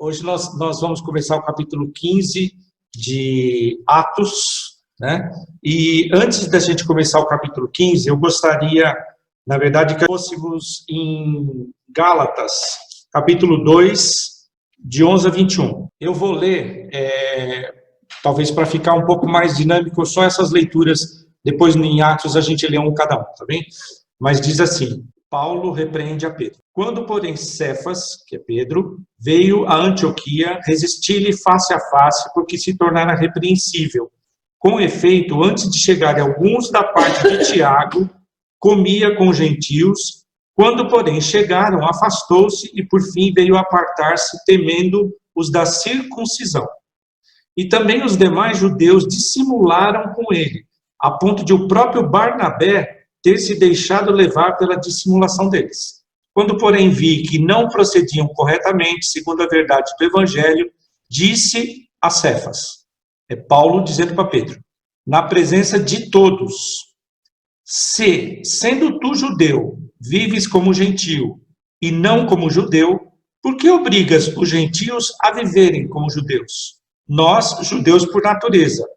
Hoje nós vamos começar o capítulo 15 de Atos, né? E antes da gente começar o capítulo 15, eu gostaria, na verdade, que fôssemos em Gálatas, capítulo 2, de 11 a 21. Eu vou ler, talvez para ficar um pouco mais dinâmico, só essas leituras, depois em Atos a gente lê um cada um, tá bem? Mas diz assim: Paulo repreende a Pedro. Quando, porém, Cefas, que é Pedro, veio a Antioquia, resisti-lhe face a face, porque se tornara repreensível. Com efeito, antes de chegarem alguns da parte de Tiago, comia com gentios. Quando, porém, chegaram, afastou-se e, por fim, veio apartar-se, temendo os da circuncisão. E também os demais judeus dissimularam com ele, a ponto de o próprio Barnabé ter se deixado levar pela dissimulação deles. Quando, porém, vi que não procediam corretamente, segundo a verdade do Evangelho, disse a Cefas, Paulo dizendo para Pedro, na presença de todos, se, sendo tu judeu, vives como gentio e não como judeu, por que obrigas os gentios a viverem como judeus? Nós, judeus por natureza,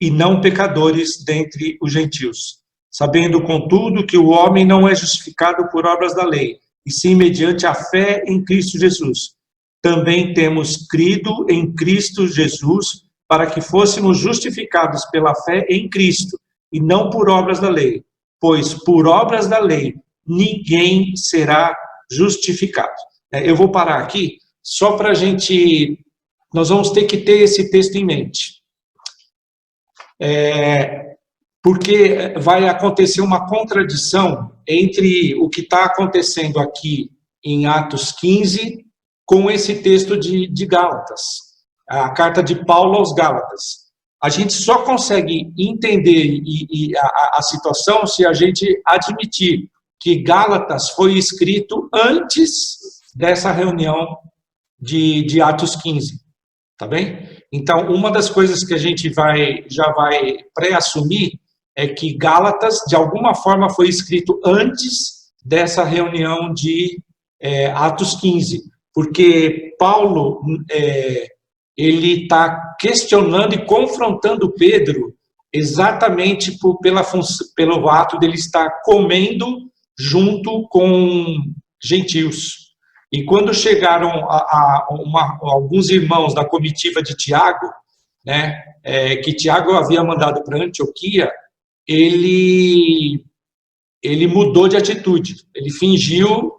e não pecadores dentre os gentios. Sabendo, contudo, que o homem não é justificado por obras da lei, e sim mediante a fé em Cristo Jesus. Também temos crido em Cristo Jesus, para que fôssemos justificados pela fé em Cristo, e não por obras da lei, pois por obras da lei ninguém será justificado. Eu vou parar aqui, só para a gente... Nós vamos ter que ter esse texto em mente. Porque vai acontecer uma contradição entre o que está acontecendo aqui em Atos 15 com esse texto de Gálatas, a carta de Paulo aos Gálatas. A gente só consegue entender a situação se a gente admitir que Gálatas foi escrito antes dessa reunião de Atos 15, tá bem? Então, uma das coisas que a gente já vai pré-assumir é que Gálatas, de alguma forma, foi escrito antes dessa reunião de Atos 15, porque Paulo, ele está questionando e confrontando Pedro exatamente pelo ato dele estar comendo junto com gentios. E quando chegaram alguns irmãos da comitiva de Tiago, né, que Tiago havia mandado para Antioquia, ele mudou de atitude. Ele fingiu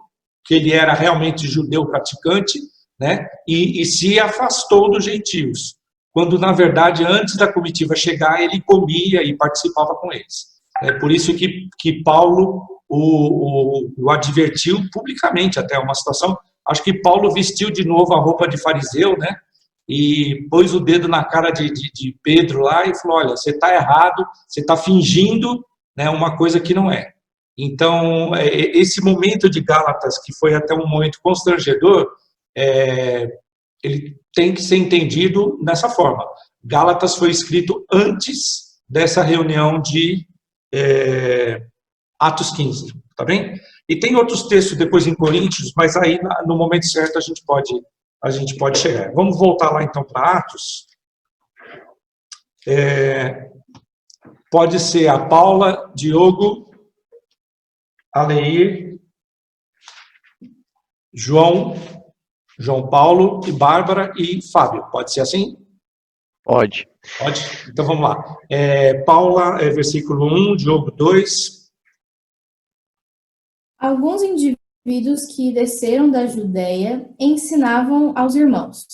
que ele era realmente judeu praticante, né, e se afastou dos gentios. Quando, na verdade, antes da comitiva chegar, ele comia e participava com eles. É por isso que Paulo o advertiu publicamente, até uma situação. Acho que Paulo vestiu de novo a roupa de fariseu, né? E pôs o dedo na cara de Pedro lá e falou, olha, você está errado, você está fingindo, né, uma coisa que não é. Então, esse momento de Gálatas, que foi até um momento constrangedor, ele tem que ser entendido dessa forma. Gálatas foi escrito antes dessa reunião de Atos 15, tá bem? E tem outros textos depois em Coríntios, mas aí no momento certo a gente pode chegar. Vamos voltar lá então para Atos. Pode ser a Paula, Diogo, Aleir, João Paulo e Bárbara e Fábio. Pode ser assim? Pode. Pode? Então vamos lá. Paula, versículo 1, Diogo 2. Alguns indivíduos que desceram da Judéia ensinavam aos irmãos: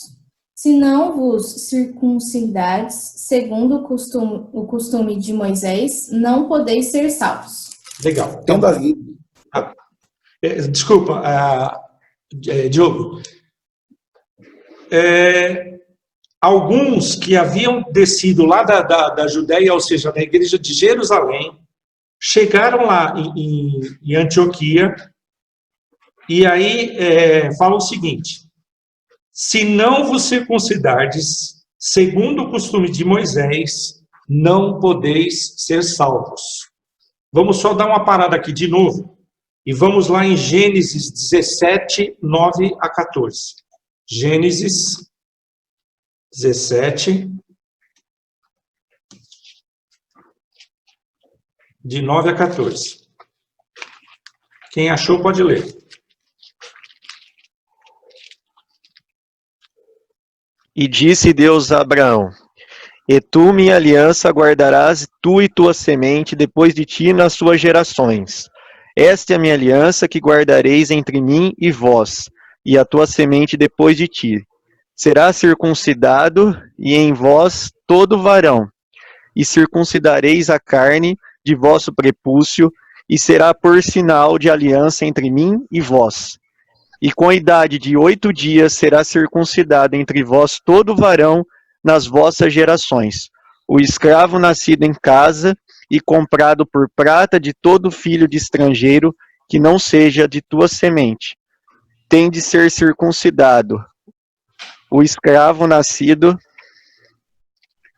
se não vos circuncidades, segundo o costume de Moisés, não podeis ser salvos. Legal. Então, desculpa, Diogo. Alguns que haviam descido lá da Judéia, ou seja, da igreja de Jerusalém, chegaram lá em Antioquia, e aí falam o seguinte: se não vos circuncidardes, segundo o costume de Moisés, não podeis ser salvos. Vamos só dar uma parada aqui de novo, e vamos lá em Gênesis 17, 9 a 14. Gênesis 17, de 9 a 14. Quem achou pode ler. E disse Deus a Abraão: E tu minha aliança guardarás, tu e tua semente, depois de ti nas suas gerações. Esta é a minha aliança que guardareis entre mim e vós, e a tua semente depois de ti. Será circuncidado, e em vós todo varão, e circuncidareis a carne de vosso prepúcio, e será por sinal de aliança entre mim e vós. E com a idade de 8 dias será circuncidado entre vós todo varão nas vossas gerações. O escravo nascido em casa e comprado por prata de todo filho de estrangeiro que não seja de tua semente, tem de ser circuncidado. O escravo nascido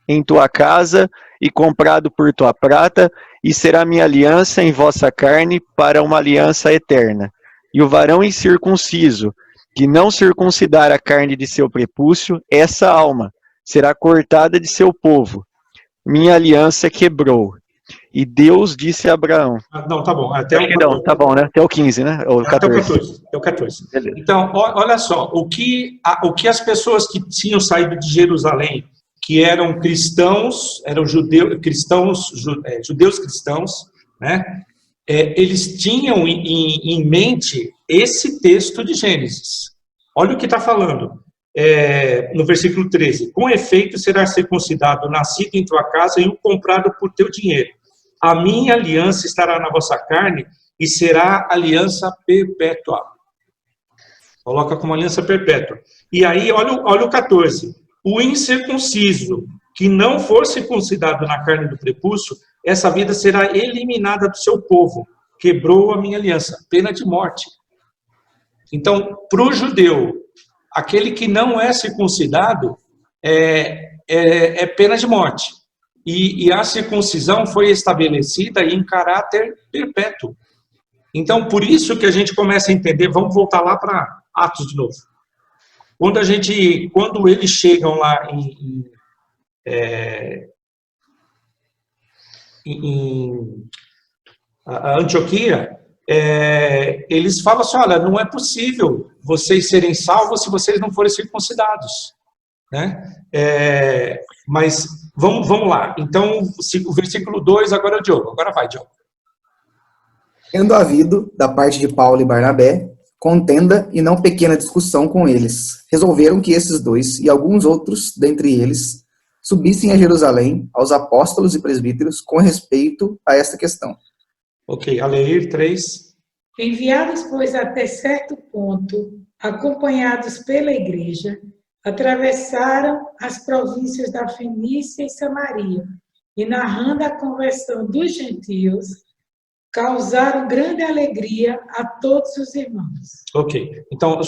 em tua casa e comprado por tua prata, e será minha aliança em vossa carne para uma aliança eterna. E o varão incircunciso, que não circuncidar a carne de seu prepúcio, essa alma será cortada de seu povo. Minha aliança quebrou. E Deus disse a Abraão... Não, tá bom. Até não, tá bom, né? Até o 15, né? Ou 14. Até o 14. Até o 14. Beleza. Então, olha só, o que as pessoas que tinham saído de Jerusalém, que eram cristãos, eram judeus cristãos, né? Eles tinham em mente esse texto de Gênesis. Olha o que está falando. No versículo 13, com efeito será circuncidado o nascido em tua casa e o comprado por teu dinheiro. A minha aliança estará na vossa carne e será aliança perpétua. Coloca como aliança perpétua. E aí, olha o 14. O incircunciso, que não for circuncidado na carne do prepúcio, essa vida será eliminada do seu povo. Quebrou a minha aliança. Pena de morte. Então, para o judeu, aquele que não é circuncidado é pena de morte. E a circuncisão foi estabelecida em caráter perpétuo. Então, por isso que a gente começa a entender, vamos voltar lá para Atos de novo. Quando eles chegam lá em Antioquia, eles falam assim, olha, não é possível vocês serem salvos se vocês não forem circuncidados, né? Mas vamos lá. Então, o versículo 2, agora é o Diogo. Agora vai, Diogo. Tendo havido, da parte de Paulo e Barnabé, contenda e não pequena discussão com eles, resolveram que esses dois e alguns outros dentre eles subissem a Jerusalém aos apóstolos e presbíteros com respeito a esta questão. Ok, Aleir, 3. Enviados, pois, até certo ponto, acompanhados pela igreja, atravessaram as províncias da Fenícia e Samaria, e narrando a conversão dos gentios, causaram grande alegria a todos os irmãos. Ok, então,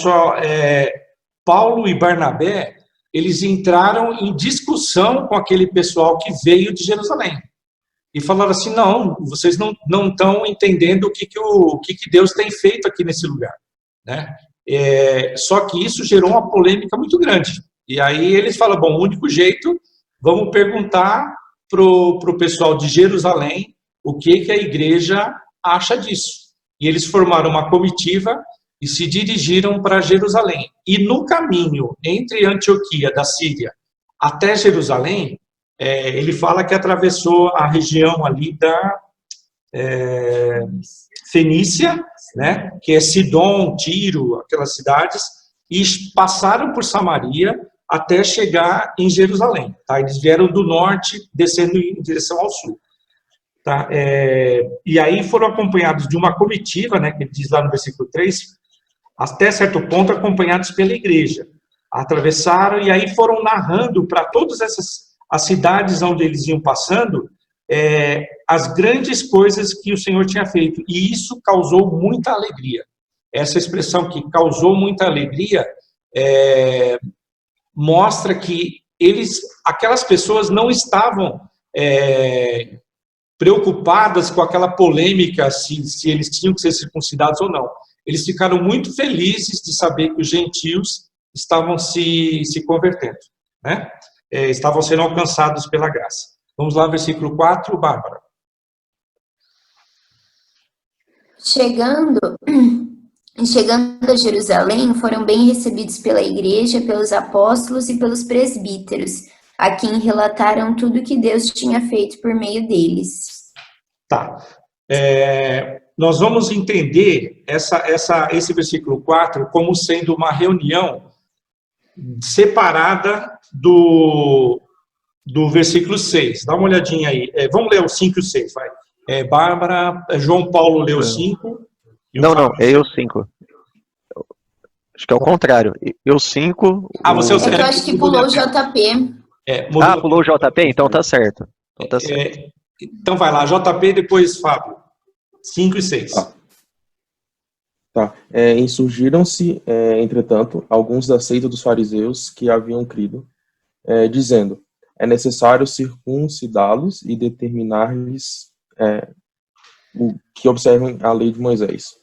Paulo e Barnabé, eles entraram em discussão com aquele pessoal que veio de Jerusalém. E falaram assim, não, vocês não estão entendendo o que Deus tem feito aqui nesse lugar, né? Só que isso gerou uma polêmica muito grande. E aí eles falam, bom, o único jeito, vamos perguntar para o pessoal de Jerusalém o que a igreja acha disso. E eles formaram uma comitiva e se dirigiram para Jerusalém. E no caminho entre Antioquia da Síria até Jerusalém, ele fala que atravessou a região ali da Fenícia, né, que é Sidom, Tiro, aquelas cidades, e passaram por Samaria até chegar em Jerusalém. Tá? Eles vieram do norte, descendo em direção ao sul. Tá? E aí foram acompanhados de uma comitiva, né, que ele diz lá no versículo 3, até certo ponto acompanhados pela igreja. Atravessaram e aí foram narrando para todas as cidades onde eles iam passando, as grandes coisas que o Senhor tinha feito. E isso causou muita alegria. Essa expressão que causou muita alegria mostra que aquelas pessoas não estavam preocupadas com aquela polêmica se eles tinham que ser circuncidados ou não. Eles ficaram muito felizes de saber que os gentios estavam se convertendo, né? Estavam sendo alcançados pela graça. Vamos lá, versículo 4, Bárbara. Chegando a Jerusalém, foram bem recebidos pela igreja, pelos apóstolos e pelos presbíteros, a quem relataram tudo que Deus tinha feito por meio deles. Tá. Nós vamos entender esse versículo 4 como sendo uma reunião separada do versículo 6. Dá uma olhadinha aí. Vamos ler o 5 e o 6, vai. Bárbara, João Paulo leu 5. Não, é eu 5. Acho que é o contrário. Eu 5. Você é o É que eu acho que pulou o JP. Pulou o JP? Então tá certo. Então vai lá, JP, depois Fábio. 5 e 6. Tá. Insurgiram-se, entretanto, alguns da seita dos fariseus que haviam crido, dizendo: é necessário circuncidá-los e determinar-lhes que observem a lei de Moisés.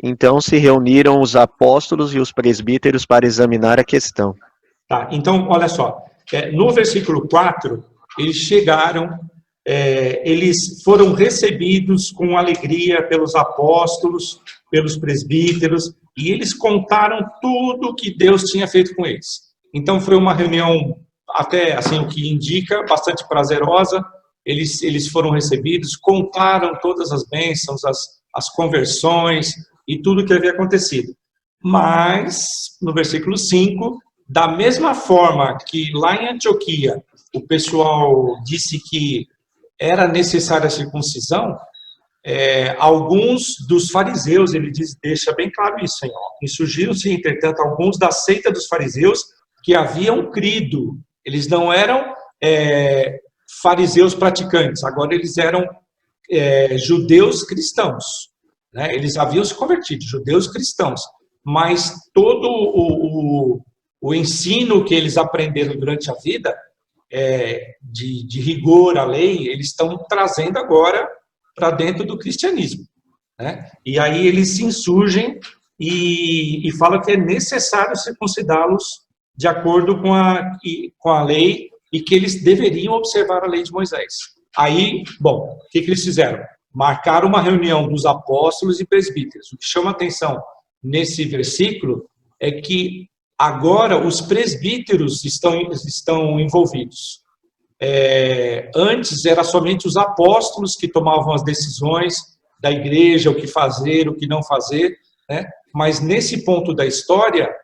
Então se reuniram os apóstolos e os presbíteros para examinar a questão. Tá, então, olha só. No versículo 4, eles chegaram, eles foram recebidos com alegria pelos apóstolos, pelos presbíteros, e eles contaram tudo que Deus tinha feito com eles. Então, foi uma reunião, até assim, o que indica, bastante prazerosa. Eles foram recebidos, contaram todas as bênçãos, as conversões e tudo que havia acontecido. Mas, no versículo 5, da mesma forma que lá em Antioquia o pessoal disse que era necessária a circuncisão, alguns dos fariseus, ele deixa bem claro isso, Senhor. Insurgiram-se, entretanto, alguns da seita dos fariseus que haviam crido. Eles não eram fariseus praticantes, agora eles eram judeus cristãos, né? Eles haviam se convertido, judeus cristãos, mas todo o ensino que eles aprenderam durante a vida, de rigor à lei, eles estão trazendo agora para dentro do cristianismo, né? E aí eles se insurgem e falam que é necessário circuncidá-los de acordo com a lei e que eles deveriam observar a lei de Moisés. Aí, bom, o que eles fizeram? Marcaram uma reunião dos apóstolos e presbíteros. O que chama atenção nesse versículo é que agora os presbíteros estão envolvidos. Antes era somente os apóstolos que tomavam as decisões da igreja, o que fazer, o que não fazer, né? Mas nesse ponto da história,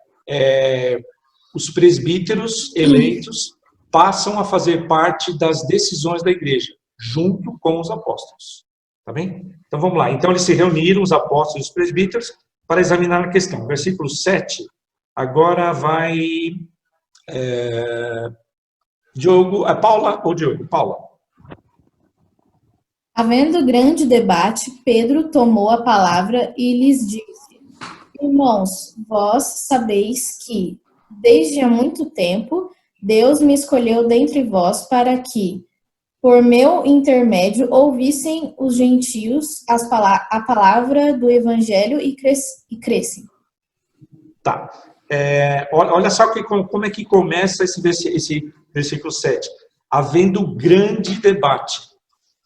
os presbíteros eleitos passam a fazer parte das decisões da igreja, junto com os apóstolos. Tá bem? Então vamos lá. Então eles se reuniram, os apóstolos e os presbíteros, para examinar a questão. Versículo 7, agora vai Diogo, Paula ou Diogo? Paula. Havendo grande debate, Pedro tomou a palavra e lhes disse: Irmãos, vós sabeis que, desde há muito tempo, Deus me escolheu dentre vós para que, por meu intermédio, ouvissem os gentios a palavra do evangelho e crescem. Tá. Olha só como é que começa esse versículo 7. Havendo grande debate.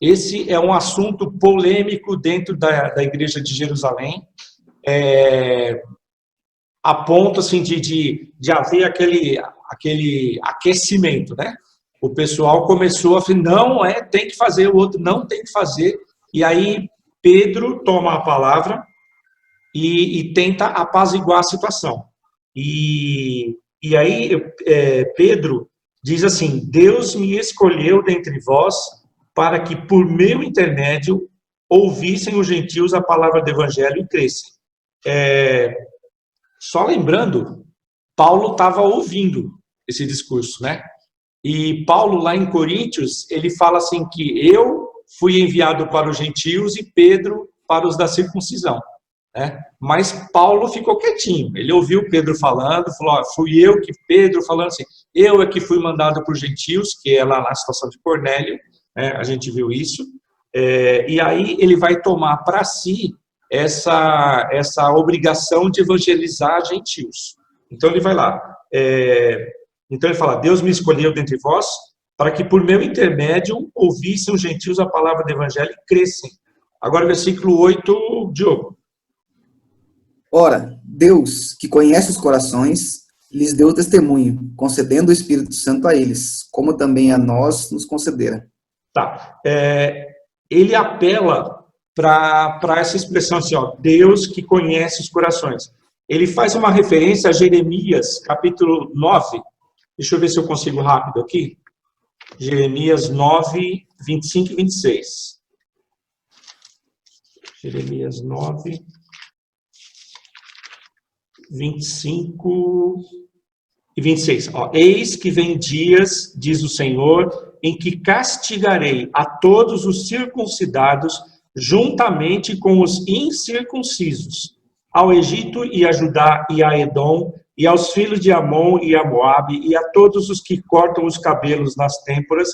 Esse é um assunto polêmico dentro da igreja de Jerusalém, a ponto assim, de haver aquele aquecimento, né? O pessoal começou a falar, não, tem que fazer, o outro não tem que fazer. E aí Pedro toma a palavra e tenta apaziguar a situação. E aí Pedro diz assim: Deus me escolheu dentre vós para que por meu intermédio ouvissem os gentios a palavra do evangelho e crescem. Só lembrando, Paulo estava ouvindo esse discurso, né? E Paulo, lá em Coríntios, ele fala assim que eu fui enviado para os gentios e Pedro para os da circuncisão, né? Mas Paulo ficou quietinho. Ele ouviu Pedro falando, falou: fui eu que, Pedro falando assim, eu é que fui mandado para os gentios, que é lá na situação de Cornélio, né? A gente viu isso. E aí ele vai tomar para si essa obrigação de evangelizar gentios, Então ele vai lá. Então ele fala, Deus me escolheu dentre vós, para que por meu intermédio ouvissem os gentios a palavra do evangelho e crescem. Agora versículo 8, Diogo. Ora, Deus, que conhece os corações, lhes deu testemunho, concedendo o Espírito Santo a eles, como também a nós nos concedera. Tá. Ele apela para essa expressão assim, ó, Deus que conhece os corações. Ele faz uma referência a Jeremias, capítulo 9. Deixa eu ver se eu consigo rápido aqui. Jeremias 9, 25 e 26. Jeremias 9, 25 e 26. Ó, eis que vem dias, diz o Senhor, em que castigarei a todos os circuncidados juntamente com os incircuncisos, ao Egito e a Judá e a Edom, e aos filhos de Amon e a Moabe, e a todos os que cortam os cabelos nas têmporas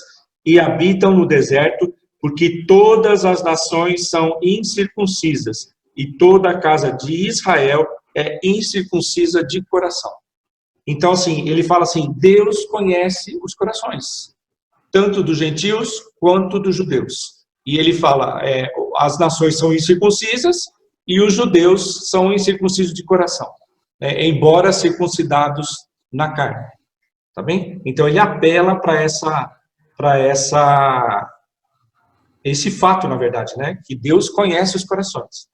e habitam no deserto, porque todas as nações são incircuncisas, e toda a casa de Israel é incircuncisa de coração. Então, assim, ele fala assim, Deus conhece os corações, tanto dos gentios quanto dos judeus. E ele fala, as nações são incircuncisas e os judeus são incircuncisos de coração, embora circuncidados na carne. Tá bem? Então ele apela para esse fato, na verdade, né? Que Deus conhece os corações.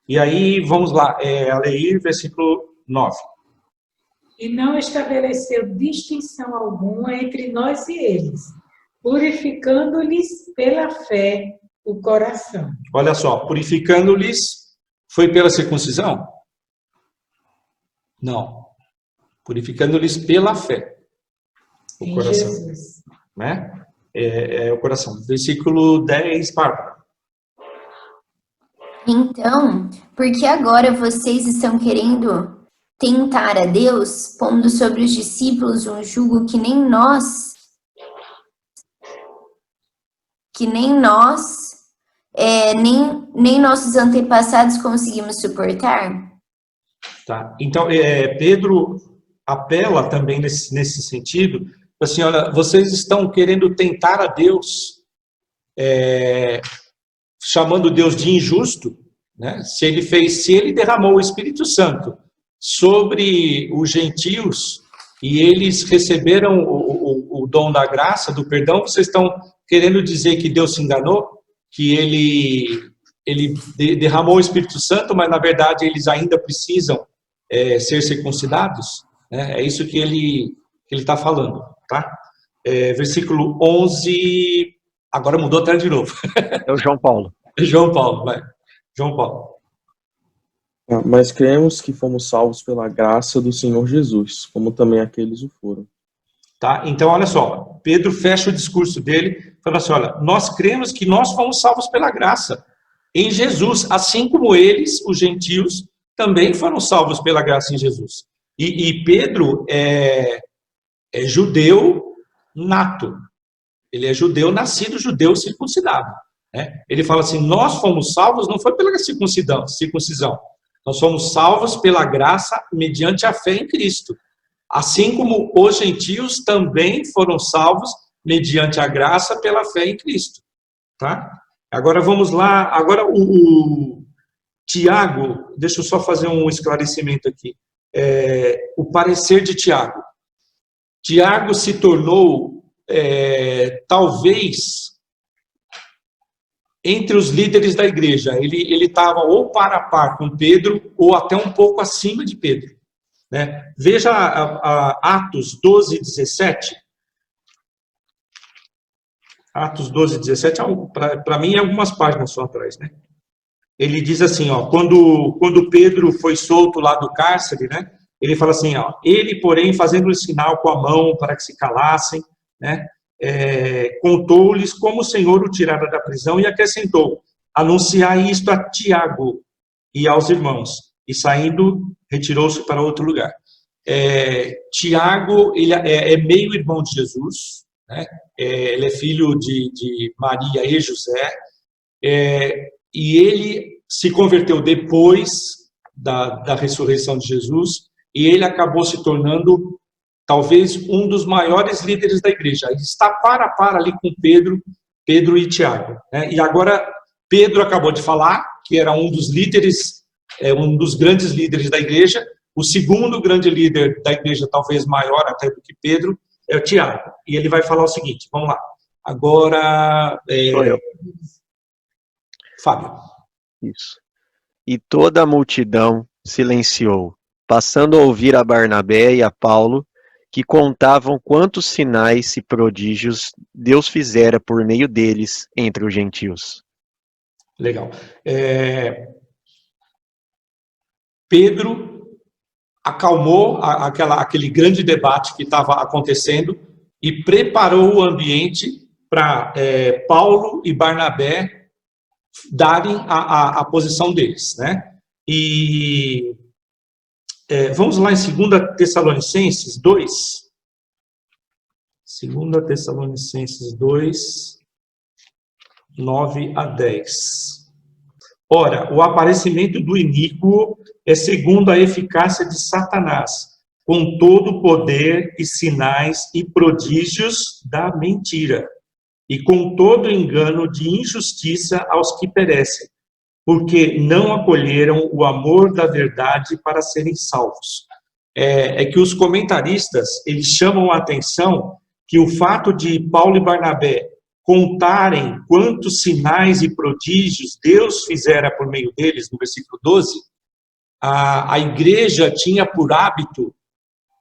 E aí, vamos lá, Aleir, versículo 9. E não estabeleceu distinção alguma entre nós e eles, purificando-lhes pela fé o coração. Olha só, purificando-lhes, foi pela circuncisão? Não. Purificando-lhes pela fé. O Em coração. Jesus. Né? É o coração. Versículo 10, Bárbara. Então, por que agora vocês estão querendo tentar a Deus, pondo sobre os discípulos um jugo que nem nós, nem nossos antepassados conseguimos suportar? Tá. Então, Pedro apela também nesse sentido, assim, olha, vocês estão querendo tentar a Deus, chamando Deus de injusto, né? Se ele derramou o Espírito Santo sobre os gentios e eles receberam o dom da graça, do perdão, vocês estão querendo dizer que Deus se enganou? Que ele derramou o Espírito Santo, mas na verdade eles ainda precisam ser circuncidados? Né? É isso que ele está falando, tá? Versículo 11, agora mudou até de novo. É o João Paulo. João Paulo, vai. João Paulo. Mas cremos que fomos salvos pela graça do Senhor Jesus, como também aqueles o foram. Tá? Então, olha só, Pedro fecha o discurso dele, falando assim, olha, nós cremos que nós fomos salvos pela graça, em Jesus, assim como eles, os gentios, também foram salvos pela graça em Jesus. E Pedro é judeu nato, ele é judeu nascido, judeu circuncidado. Né? Ele fala assim, nós fomos salvos, não foi pela circuncisão, nós fomos salvos pela graça mediante a fé em Cristo. Assim como os gentios também foram salvos mediante a graça pela fé em Cristo. Tá? Agora vamos lá, agora o Tiago, deixa eu só fazer um esclarecimento aqui. O parecer de Tiago. Tiago se tornou, talvez, entre os líderes da igreja. Ele estava ou para a par com Pedro, ou até um pouco acima de Pedro. Né? Veja Atos 12, 17. Atos 12, 17, para mim, é algumas páginas só atrás. Né? Ele diz assim, ó, quando Pedro foi solto lá do cárcere, né, ele fala assim, ó, ele, porém, fazendo-lhe sinal com a mão para que se calassem, né, contou-lhes como o Senhor o tirara da prisão e acrescentou, anunciai isto a Tiago e aos irmãos. E saindo, retirou-se para outro lugar. Tiago, ele é meio-irmão de Jesus, né? Ele é filho de Maria e José, e ele se converteu depois da ressurreição de Jesus, e ele acabou se tornando talvez um dos maiores líderes da igreja. Ele está para a par ali com Pedro e Tiago, né? E agora Pedro acabou de falar que era um dos líderes, um dos grandes líderes da igreja. O segundo grande líder da igreja, talvez maior até do que Pedro, é o Tiago. E ele vai falar o seguinte, vamos lá. Agora, Sou eu. Fábio. Isso. E toda a multidão silenciou, passando a ouvir a Barnabé e a Paulo, que contavam quantos sinais e prodígios Deus fizera por meio deles entre os gentios. Legal. Pedro acalmou aquele grande debate que estava acontecendo e preparou o ambiente para Paulo e Barnabé darem a posição deles, né? E vamos lá em 2 Tessalonicenses 2. 2 Tessalonicenses 2, 9 a 10. Ora, o aparecimento do iníquo é segundo a eficácia de Satanás, com todo o poder e sinais e prodígios da mentira, e com todo o engano de injustiça aos que perecem, porque não acolheram o amor da verdade para serem salvos. É que os comentaristas, eles chamam a atenção que o fato de Paulo e Barnabé contarem quantos sinais e prodígios Deus fizera por meio deles, no versículo 12, a igreja tinha por hábito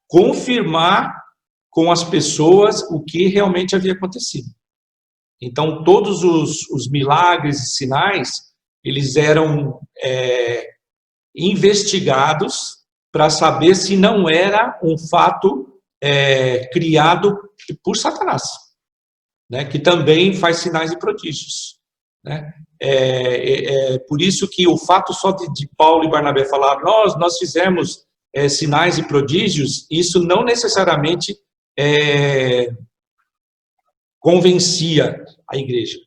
confirmar com as pessoas o que realmente havia acontecido. Então, todos os milagres e sinais, eles eram investigados para saber se não era um fato criado por Satanás, né, que também faz sinais e prodígios, né? Por isso que o fato só de Paulo e Barnabé falar, nós fizemos sinais e prodígios, isso não necessariamente convencia a igreja,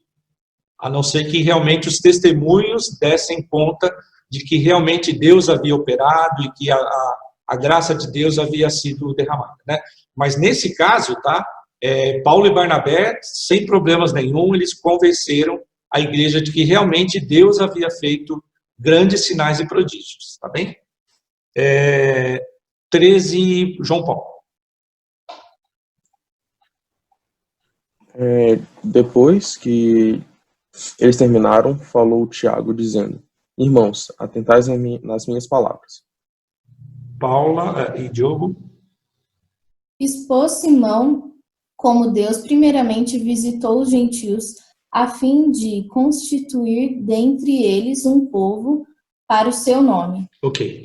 a não ser que realmente os testemunhos dessem conta de que realmente Deus havia operado e que a graça de Deus havia sido derramada, né? Mas nesse caso, tá? Paulo e Barnabé, sem problemas nenhum, eles convenceram a igreja de que realmente Deus havia feito grandes sinais e prodígios, tá bem? 13, João Paulo. Depois que eles terminaram, falou Tiago, dizendo, irmãos, atentais nas minhas palavras. Paula e Diogo. Expôs Simão como Deus primeiramente visitou os gentios, a fim de constituir dentre eles um povo para o seu nome. Ok,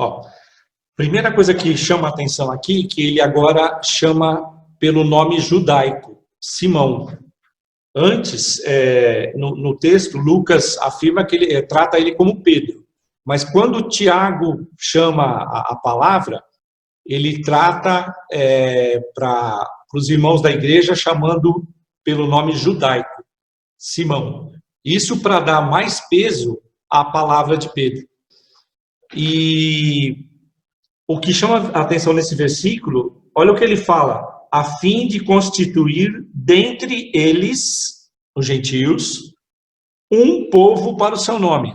primeira coisa que chama a atenção aqui, que ele agora chama pelo nome judaico, Simão. Antes, no texto, Lucas afirma que ele trata ele como Pedro, mas quando Tiago chama a palavra, ele trata para os irmãos da igreja chamando pelo nome judaico, Simão. Isso para dar mais peso à palavra de Pedro. E o que chama a atenção nesse versículo, olha o que ele fala, a fim de constituir dentre eles, os gentios, um povo para o seu nome.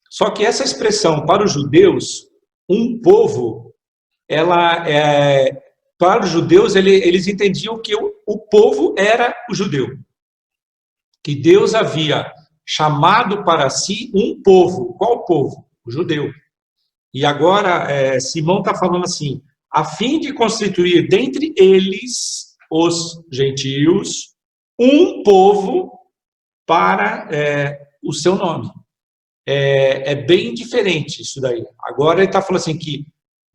Só que essa expressão para os judeus, um povo, para os judeus, eles entendiam que o povo era o judeu. Que Deus havia chamado para si um povo. Qual povo? O judeu. E agora, Simão está falando assim, a fim de constituir dentre eles, os gentios, um povo para o seu nome. É bem diferente isso daí. Agora ele está falando assim que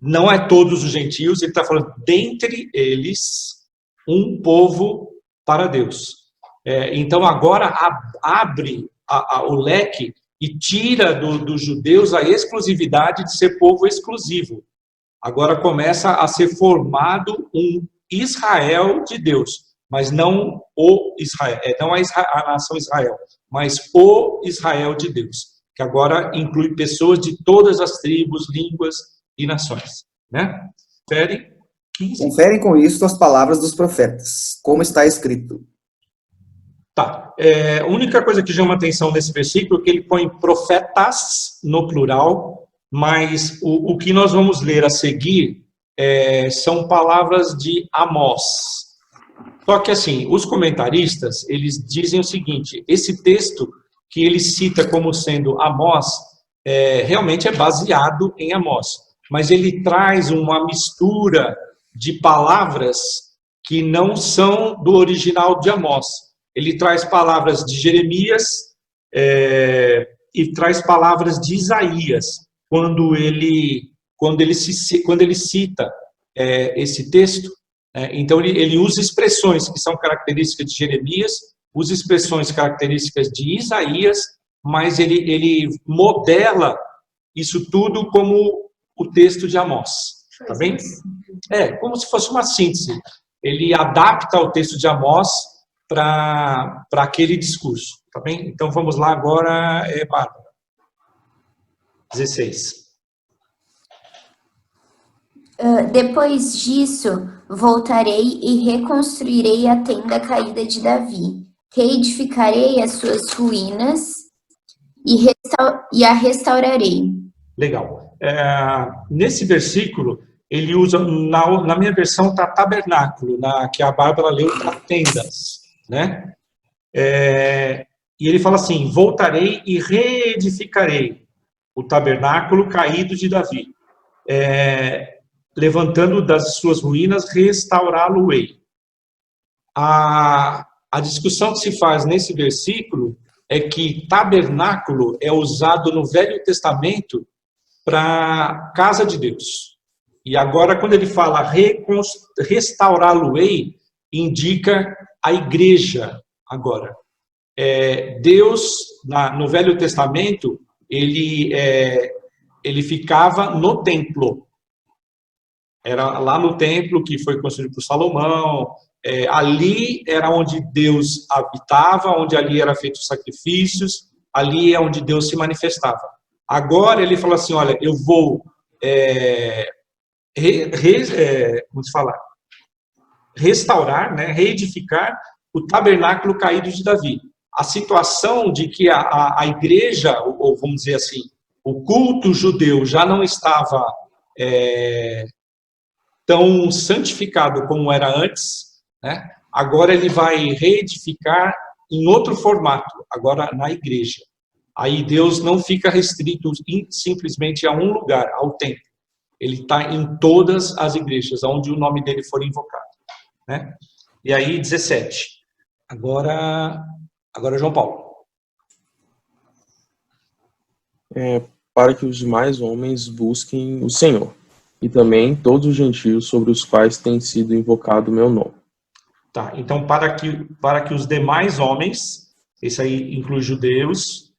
não é todos os gentios, ele está falando dentre eles, um povo para Deus. Então agora abre o leque e tira dos judeus a exclusividade de ser povo exclusivo. Agora começa a ser formado um Israel de Deus, mas não o Israel, não a nação Israel, mas o Israel de Deus, que agora inclui pessoas de todas as tribos, línguas e nações, né? Confere 15. Conferem com isso as palavras dos profetas, como está escrito. Tá. A única coisa que chama atenção nesse versículo é que ele põe profetas no plural, mas o que nós vamos ler a seguir são palavras de Amós. Só que assim, os comentaristas, eles dizem o seguinte: esse texto que ele cita como sendo Amós, realmente é baseado em Amós, mas ele traz uma mistura de palavras que não são do original de Amós. Ele traz palavras de Jeremias e traz palavras de Isaías, quando ele cita esse texto. Então, ele usa expressões que são características de Jeremias, usa expressões características de Isaías, mas ele modela isso tudo como o texto de Amós. Tá bem? Como se fosse uma síntese. Ele adapta o texto de Amós para aquele discurso. Tá bem? Então, vamos lá agora, Bárbara. 16. Depois disso, voltarei e reconstruirei a tenda caída de Davi. Reedificarei as suas ruínas e a restaurarei. Legal. Nesse versículo, ele usa, na minha versão está tabernáculo, que a Bárbara leu está tendas, né? E ele fala assim: voltarei e reedificarei o tabernáculo caído de Davi. Levantando das suas ruínas, restaurá-lo-ei. A discussão que se faz nesse versículo é que tabernáculo é usado no Velho Testamento para casa de Deus. E agora, quando ele fala restaurá-lo-ei, indica a igreja agora. Deus, no Velho Testamento, ele ficava no templo. Era lá no templo que foi construído por Salomão. Ali era onde Deus habitava, onde ali eram feitos sacrifícios, ali é onde Deus se manifestava. Agora ele fala assim: olha, eu vou restaurar, né, reedificar o tabernáculo caído de Davi. A situação de que a igreja, ou vamos dizer assim, o culto judeu já não estava tão santificado como era antes, né? Agora ele vai reedificar em outro formato, agora na igreja. Aí Deus não fica restrito simplesmente a um lugar, ao templo. Ele está em todas as igrejas, onde o nome dele for invocado, né? E aí, 17. Agora João Paulo. Para que os demais homens busquem o Senhor, e também todos os gentios sobre os quais tem sido invocado o meu nome. Tá, então para que os demais homens, esse aí inclui judeus,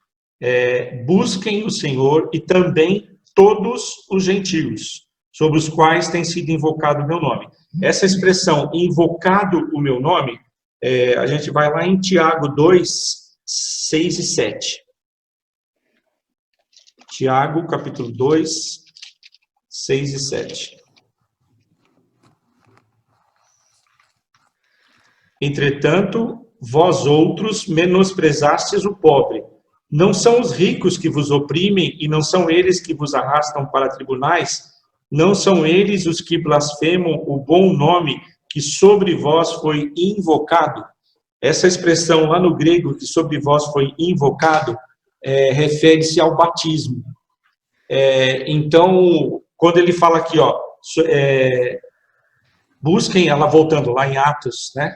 busquem o Senhor e também todos os gentios, sobre os quais tem sido invocado o meu nome. Essa expressão, invocado o meu nome, a gente vai lá em Tiago 2, 6 e 7. Tiago, capítulo 2, 6 e 7. Entretanto, vós outros menosprezastes o pobre. Não são os ricos que vos oprimem e não são eles que vos arrastam para tribunais? Não são eles os que blasfemam o bom nome que sobre vós foi invocado? Essa expressão lá no grego, que sobre vós foi invocado, refere-se ao batismo. Então, quando ele fala aqui, busquem, ela voltando lá em Atos, né,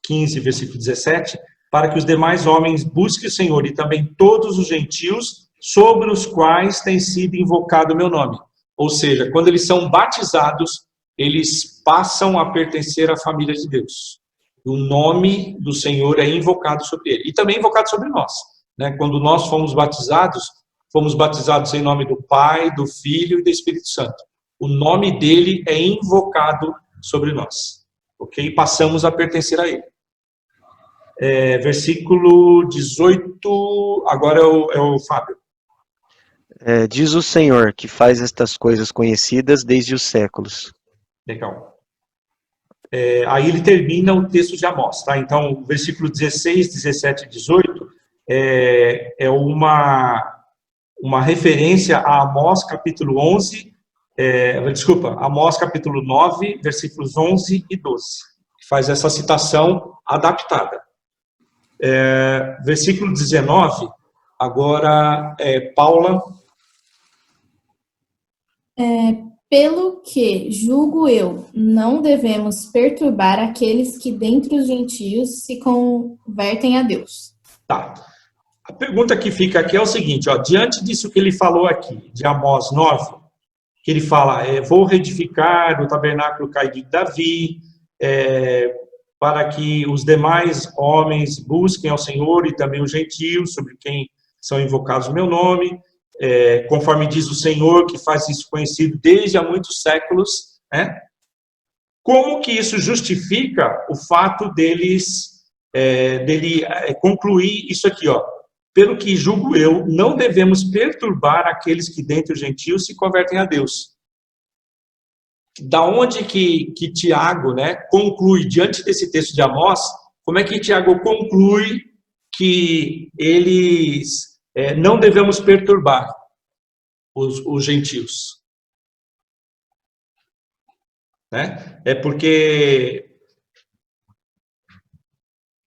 15, versículo 17, para que os demais homens busquem o Senhor e também todos os gentios sobre os quais tem sido invocado o meu nome. Ou seja, quando eles são batizados, eles passam a pertencer à família de Deus. O nome do Senhor é invocado sobre ele. E também invocado sobre nós, né? Quando nós fomos batizados em nome do Pai, do Filho e do Espírito Santo. O nome dele é invocado sobre nós. Ok? Passamos a pertencer a ele. Versículo 18, agora é o Fábio. Diz o Senhor, que faz estas coisas conhecidas desde os séculos. Legal. Aí ele termina o texto de Amós, tá? Então, versículo 16, 17 e 18 é uma referência a Amós capítulo 11, Amós capítulo 9, versículos 11 e 12, que faz essa citação adaptada. Versículo 19, agora, Paula. Pelo que, julgo eu, não devemos perturbar aqueles que dentre os gentios se convertem a Deus. Tá. A pergunta que fica aqui é o seguinte, ó, diante disso que ele falou aqui, de Amós 9, que ele fala, vou reedificar o tabernáculo caído de Davi, para que os demais homens busquem ao Senhor e também os gentios, sobre quem são invocados o meu nome, conforme diz o Senhor, que faz isso conhecido desde há muitos séculos, né? Como que isso justifica o fato dele concluir isso aqui, ó? Pelo que julgo eu, não devemos perturbar aqueles que dentre os gentios se convertem a Deus. Da onde que Tiago, né, conclui, diante desse texto de Amós, como é que Tiago conclui que eles não devemos perturbar os gentios? Né? É porque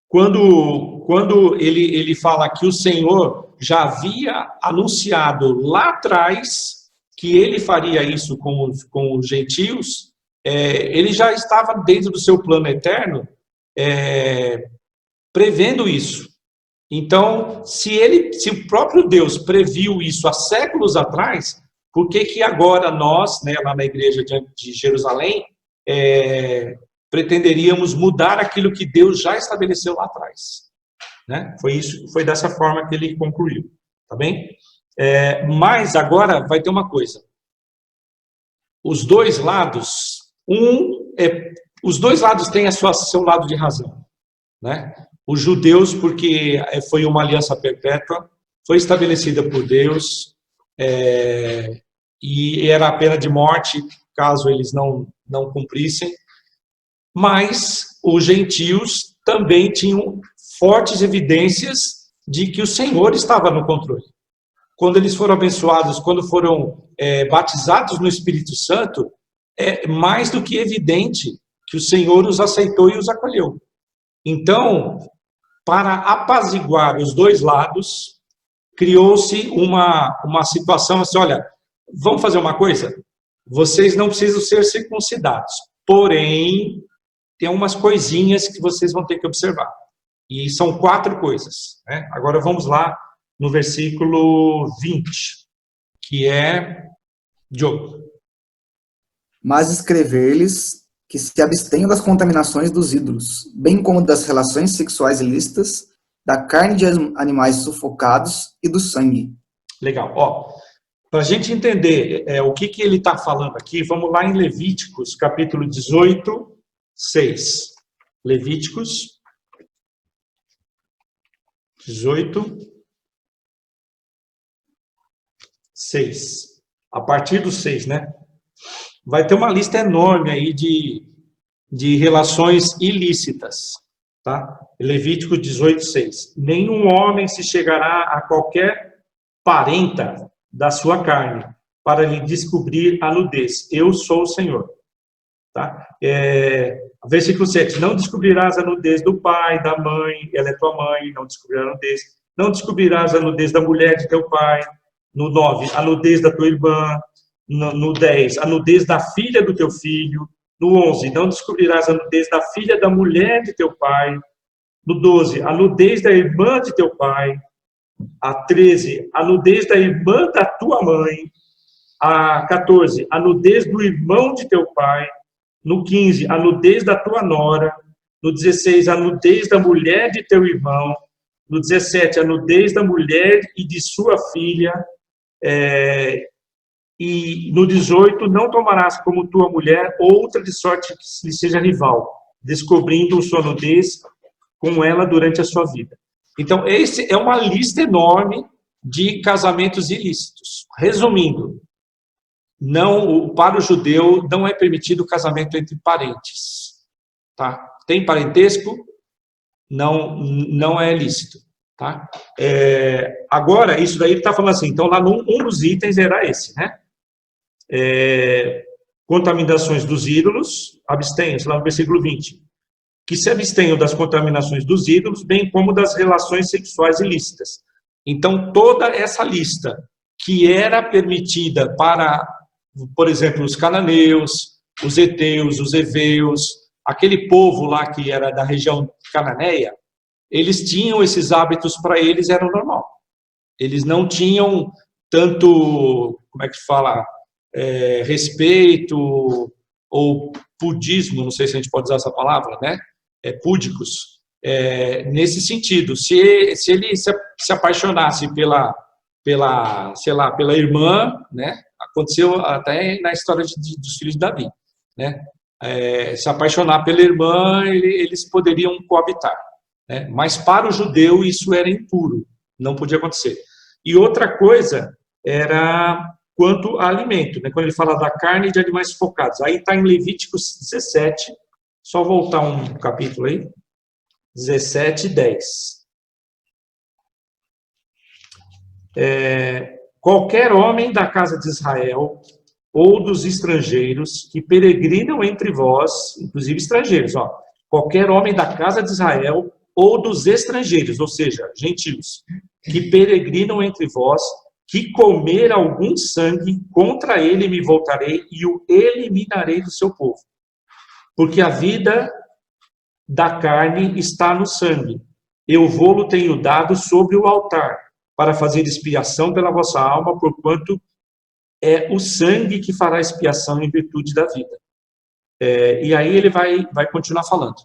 quando ele fala que o Senhor já havia anunciado lá atrás que ele faria isso com os gentios, ele já estava dentro do seu plano eterno, prevendo isso. Então, se o próprio Deus previu isso há séculos atrás, por que agora nós, né, lá na igreja de Jerusalém, pretenderíamos mudar aquilo que Deus já estabeleceu lá atrás? Né? Foi dessa forma que ele concluiu, tá bem? Mas agora vai ter uma coisa. Os dois lados têm seu lado de razão, né? Os judeus, porque foi uma aliança perpétua, foi estabelecida por Deus, e era a pena de morte caso eles não cumprissem. Mas os gentios também tinham fortes evidências de que o Senhor estava no controle. Quando eles foram abençoados, quando foram batizados no Espírito Santo, é mais do que evidente que o Senhor os aceitou e os acolheu. Então, para apaziguar os dois lados, criou-se uma situação assim, olha, vamos fazer uma coisa? Vocês não precisam ser circuncidados, porém, tem umas coisinhas que vocês vão ter que observar. E são 4 coisas. Né? Agora vamos lá no versículo 20, que é Diogo. Mas escrever-lhes que se abstenham das contaminações dos ídolos, bem como das relações sexuais ilícitas, da carne de animais sufocados e do sangue. Legal. Ó, para a gente entender o que ele está falando aqui, vamos lá em Levíticos, capítulo 18, 6. Levíticos 18, 6. A partir do 6, né? Vai ter uma lista enorme aí de relações ilícitas, tá? Levítico 18, 6. Nenhum homem se chegará a qualquer parenta da sua carne para lhe descobrir a nudez. Eu sou o Senhor. Tá? Versículo 7. Não descobrirás a nudez do pai, da mãe, ela é tua mãe, não descobrirás a nudez. Não descobrirás a nudez da mulher de teu pai. No 9, a nudez da tua irmã. No 10, a nudez da filha do teu filho. No 11, não descobrirás a nudez da filha da mulher de teu pai. No 12, a nudez da irmã de teu pai. A 13, a nudez da irmã da tua mãe. A 14, a nudez do irmão de teu pai. No 15, a nudez da tua nora. No 16, a nudez da mulher de teu irmão. No 17, a nudez da mulher e de sua filha. E no 18, não tomarás como tua mulher outra de sorte que lhe seja rival, descobrindo sua nudez com ela durante a sua vida. Então, esse é uma lista enorme de casamentos ilícitos. Resumindo, não, para o judeu não é permitido o casamento entre parentes, tá? Tem parentesco, não é lícito, tá? Agora, isso daí ele está falando assim, então lá um dos itens era esse, né? Contaminações dos ídolos, abstenham-se, lá no versículo 20, que se abstenham das contaminações dos ídolos, bem como das relações sexuais ilícitas. Então, toda essa lista que era permitida para, por exemplo, os cananeus, os heteus, os heveus, aquele povo lá que era da região cananeia, eles tinham esses hábitos, para eles era normal. Eles não tinham tanto, como é que fala, respeito ou pudismo, não sei se a gente pode usar essa palavra, né? Púdicos, nesse sentido. Se ele se apaixonasse pela, sei lá, pela irmã, né? Aconteceu até na história dos filhos de Davi, né? Se apaixonar pela irmã, eles poderiam coabitar, né? Mas para o judeu isso era impuro, não podia acontecer. E outra coisa era quanto a alimento, né? Quando ele fala da carne de animais sufocados, aí está em Levíticos 17, só voltar um capítulo aí, 17, 10. Qualquer homem da casa de Israel ou dos estrangeiros que peregrinam entre vós, inclusive estrangeiros, ó, qualquer homem da casa de Israel ou dos estrangeiros, ou seja, gentios, que peregrinam entre vós, que comer algum sangue, contra ele me voltarei e o eliminarei do seu povo. Porque a vida da carne está no sangue. Eu vou-lo tenho dado sobre o altar, para fazer expiação pela vossa alma, porquanto é o sangue que fará expiação em virtude da vida. E aí ele vai continuar falando.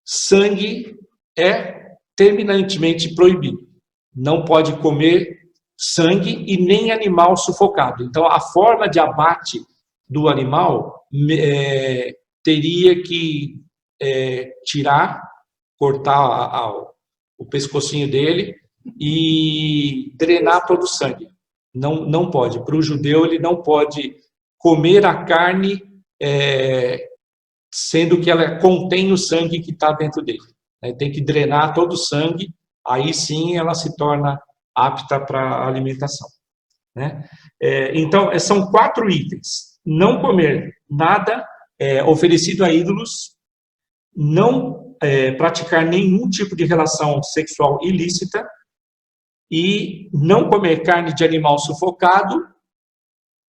Sangue é terminantemente proibido. Não pode comer sangue e nem animal sufocado. Então, a forma de abate do animal teria que tirar, cortar o pescocinho dele e drenar todo o sangue. Não pode. Para o judeu, ele não pode comer a carne sendo que ela contém o sangue que está dentro dele. Tem que drenar todo o sangue, aí sim ela se torna apta para alimentação, né? Então, são 4 itens. Não comer nada oferecido a ídolos, não praticar nenhum tipo de relação sexual ilícita e não comer carne de animal sufocado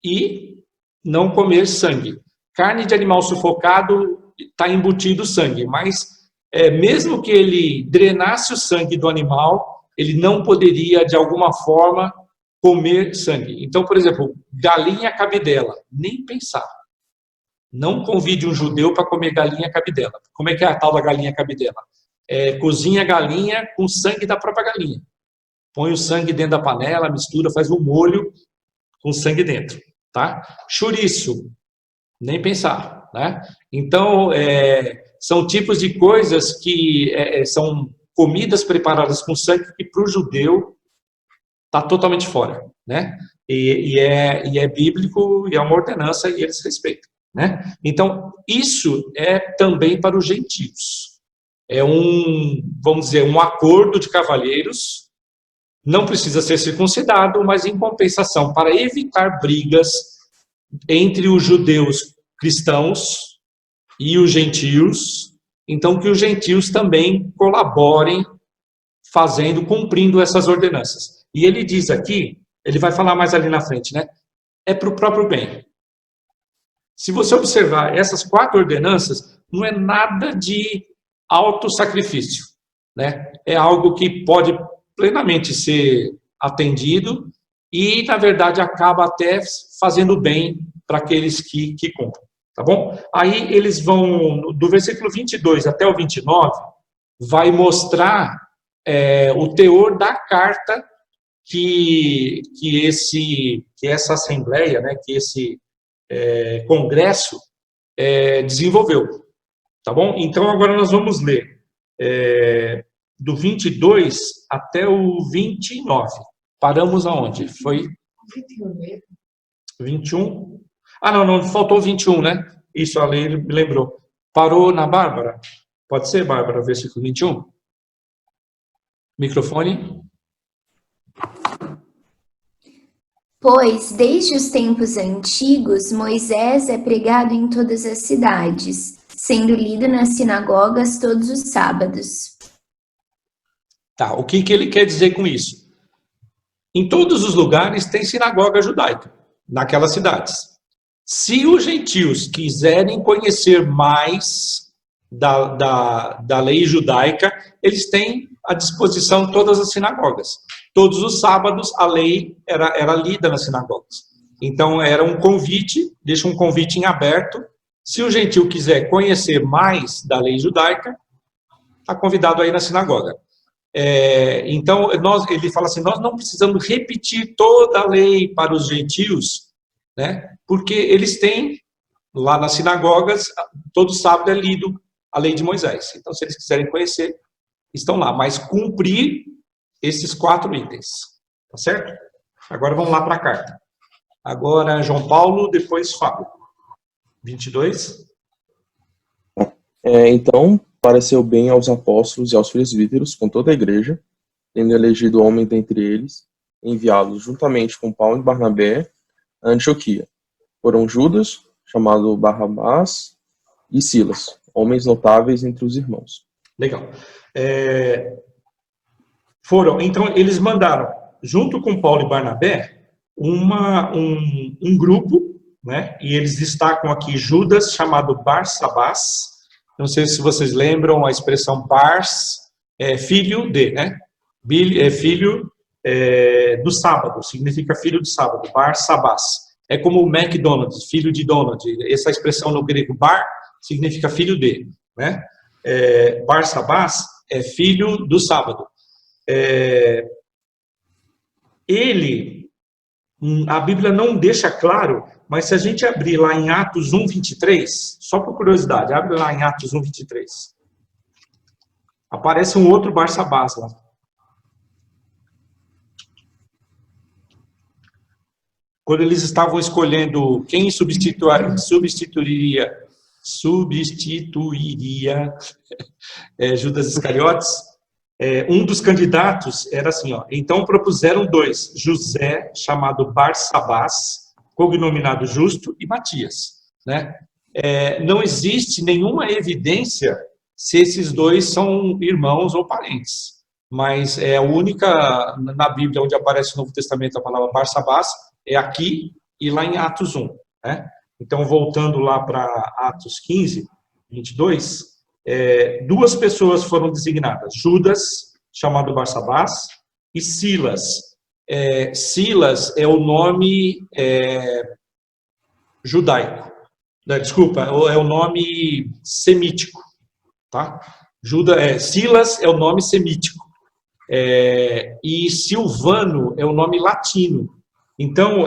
e não comer sangue. Carne de animal sufocado está embutido sangue, mas mesmo que ele drenasse o sangue do animal, ele não poderia, de alguma forma, comer sangue. Então, por exemplo, galinha cabidela, nem pensar. Não convide um judeu para comer galinha cabidela. Como é que é a tal da galinha cabidela? Cozinha a galinha com sangue da própria galinha. Põe o sangue dentro da panela, mistura, faz um molho com sangue dentro, tá? Chouriço, nem pensar, né? Então, são tipos de coisas que são comidas preparadas com sangue que para o judeu está totalmente fora, né? E é bíblico, e é uma ordenança, e eles respeitam, né? Então, isso é também para os gentios. Vamos dizer, um acordo de cavalheiros, não precisa ser circuncidado, mas em compensação, para evitar brigas entre os judeus cristãos e os gentios, então que os gentios também colaborem cumprindo essas ordenanças. E ele diz aqui, ele vai falar mais ali na frente, né? É para o próprio bem. Se você observar essas 4 ordenanças, não é nada de autossacrifício, né? É algo que pode plenamente ser atendido e, na verdade, acaba até fazendo bem para aqueles que cumprem, tá bom? Aí eles vão, do versículo 22 até o 29, vai mostrar o teor da carta que essa assembleia, né, que esse congresso desenvolveu, tá bom? Então, agora nós vamos ler do 22 até o 29. Paramos aonde? Foi 21. Ah, não, faltou 21, né? Isso, a lei me lembrou. Parou na Bárbara? Pode ser, Bárbara, versículo 21? Microfone. Pois, desde os tempos antigos, Moisés é pregado em todas as cidades, sendo lido nas sinagogas todos os sábados. Tá, o que ele quer dizer com isso? Em todos os lugares tem sinagoga judaica, naquelas cidades. Se os gentios quiserem conhecer mais da lei judaica, eles têm à disposição todas as sinagogas. Todos os sábados a lei era lida nas sinagogas. Então era um convite, deixa um convite em aberto. Se o gentil quiser conhecer mais da lei judaica, está convidado aí na sinagoga. Então ele fala assim, nós não precisamos repetir toda a lei para os gentios, né? Porque eles têm lá nas sinagogas, todo sábado é lido a lei de Moisés. Então se eles quiserem conhecer, estão lá, mas cumprir esses 4 itens, tá certo? Agora vamos lá para a carta. Agora João Paulo, depois Fábio. 22. Então pareceu bem aos apóstolos e aos presbíteros, com toda a igreja, tendo elegido homens dentre eles, enviá-los juntamente com Paulo e Barnabé a Antioquia. Foram Judas, chamado Barrabás, e Silas, homens notáveis entre os irmãos. Legal. Então, eles mandaram, junto com Paulo e Barnabé, um grupo, né? E eles destacam aqui Judas, chamado Barsabás. Não sei se vocês lembram a expressão Bars, filho de, né? Filho do sábado, significa filho do sábado, Barsabás. É como o McDonald's, filho de Donald. Essa expressão no grego bar significa filho de, né? Barsabás é filho do sábado. A Bíblia não deixa claro, mas se a gente abrir lá em Atos 1:23, só por curiosidade, abre lá em Atos 1:23. Aparece um outro Barsabás lá. Quando eles estavam escolhendo quem substituiria Judas Iscariotes, um dos candidatos era assim, ó. Então propuseram 2, José, chamado Barsabás, cognominado Justo, e Matias, né? Não existe nenhuma evidência se esses 2 são irmãos ou parentes, mas é a única na Bíblia onde aparece no Novo Testamento a palavra Barsabás, é aqui e lá em Atos 1, né? Então, voltando lá para Atos 15:22, 2 pessoas foram designadas, Judas, chamado Barsabás, e Silas. Silas é o nome judaico, desculpa, é o nome semítico, tá? Silas é o nome semítico, e Silvano é o nome latino. Então,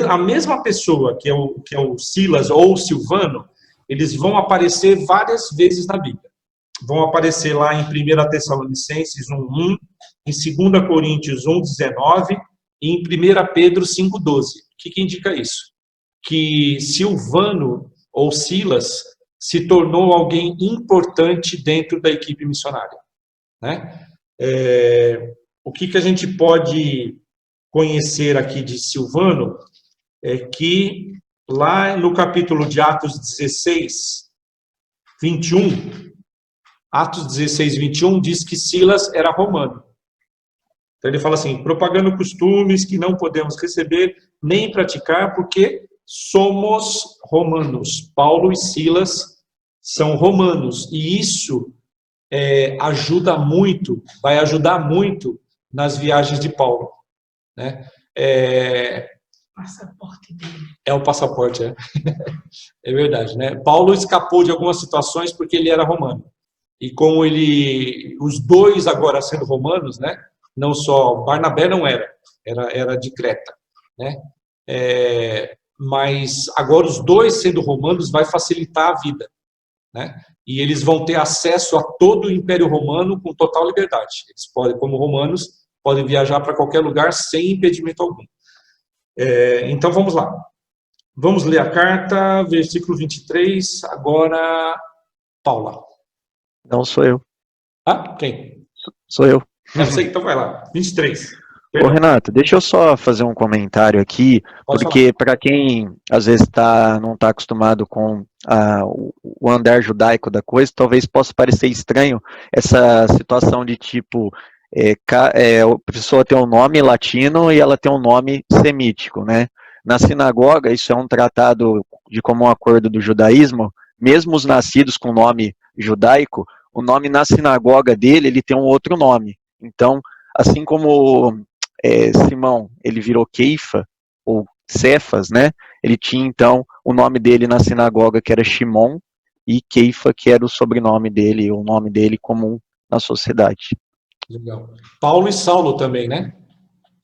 a mesma pessoa que é o Silas ou o Silvano, eles vão aparecer várias vezes na Bíblia. Vão aparecer lá em 1 Tessalonicenses 1:1, em 2 Coríntios 1:19 e em 1 Pedro 5:12. O que indica isso? Que Silvano ou Silas se tornou alguém importante dentro da equipe missionária, né? O que a gente pode conhecer aqui de Silvano é que lá no capítulo de Atos 16:21, Atos 16:21 diz que Silas era romano. Então ele fala assim, propagando costumes que não podemos receber nem praticar porque somos romanos. Paulo e Silas são romanos e isso vai ajudar muito nas viagens de Paulo, né? Passaporte dele. É o passaporte, é verdade, né? Paulo escapou de algumas situações porque ele era romano. E como os 2 agora sendo romanos, né? Não só, Barnabé não era de Creta, né? Mas agora os 2 sendo romanos vai facilitar a vida, né? E eles vão ter acesso a todo o Império Romano com total liberdade. Eles podem, como romanos, podem viajar para qualquer lugar sem impedimento algum. Então, vamos lá. Vamos ler a carta, versículo 23, agora, Paula. Não sou eu. Ah, quem? Sou eu. Eu sei, então vai lá, 23. Ô, Perdão, Renato, deixa eu só fazer um comentário aqui, pode porque para quem às vezes não está acostumado com o andar judaico da coisa, talvez possa parecer estranho essa situação de tipo, a pessoa tem um nome latino e ela tem um nome semítico, né? Na sinagoga, isso é um tratado de comum acordo do judaísmo, mesmo os nascidos com nome judaico, o nome na sinagoga dele, ele tem um outro nome. Então, assim como Simão, ele virou Keifa, ou Cefas, né? Ele tinha, então, o nome dele na sinagoga, que era Shimon, e Keifa, que era o sobrenome dele, o nome dele comum na sociedade. Legal. Paulo e Saulo também, né?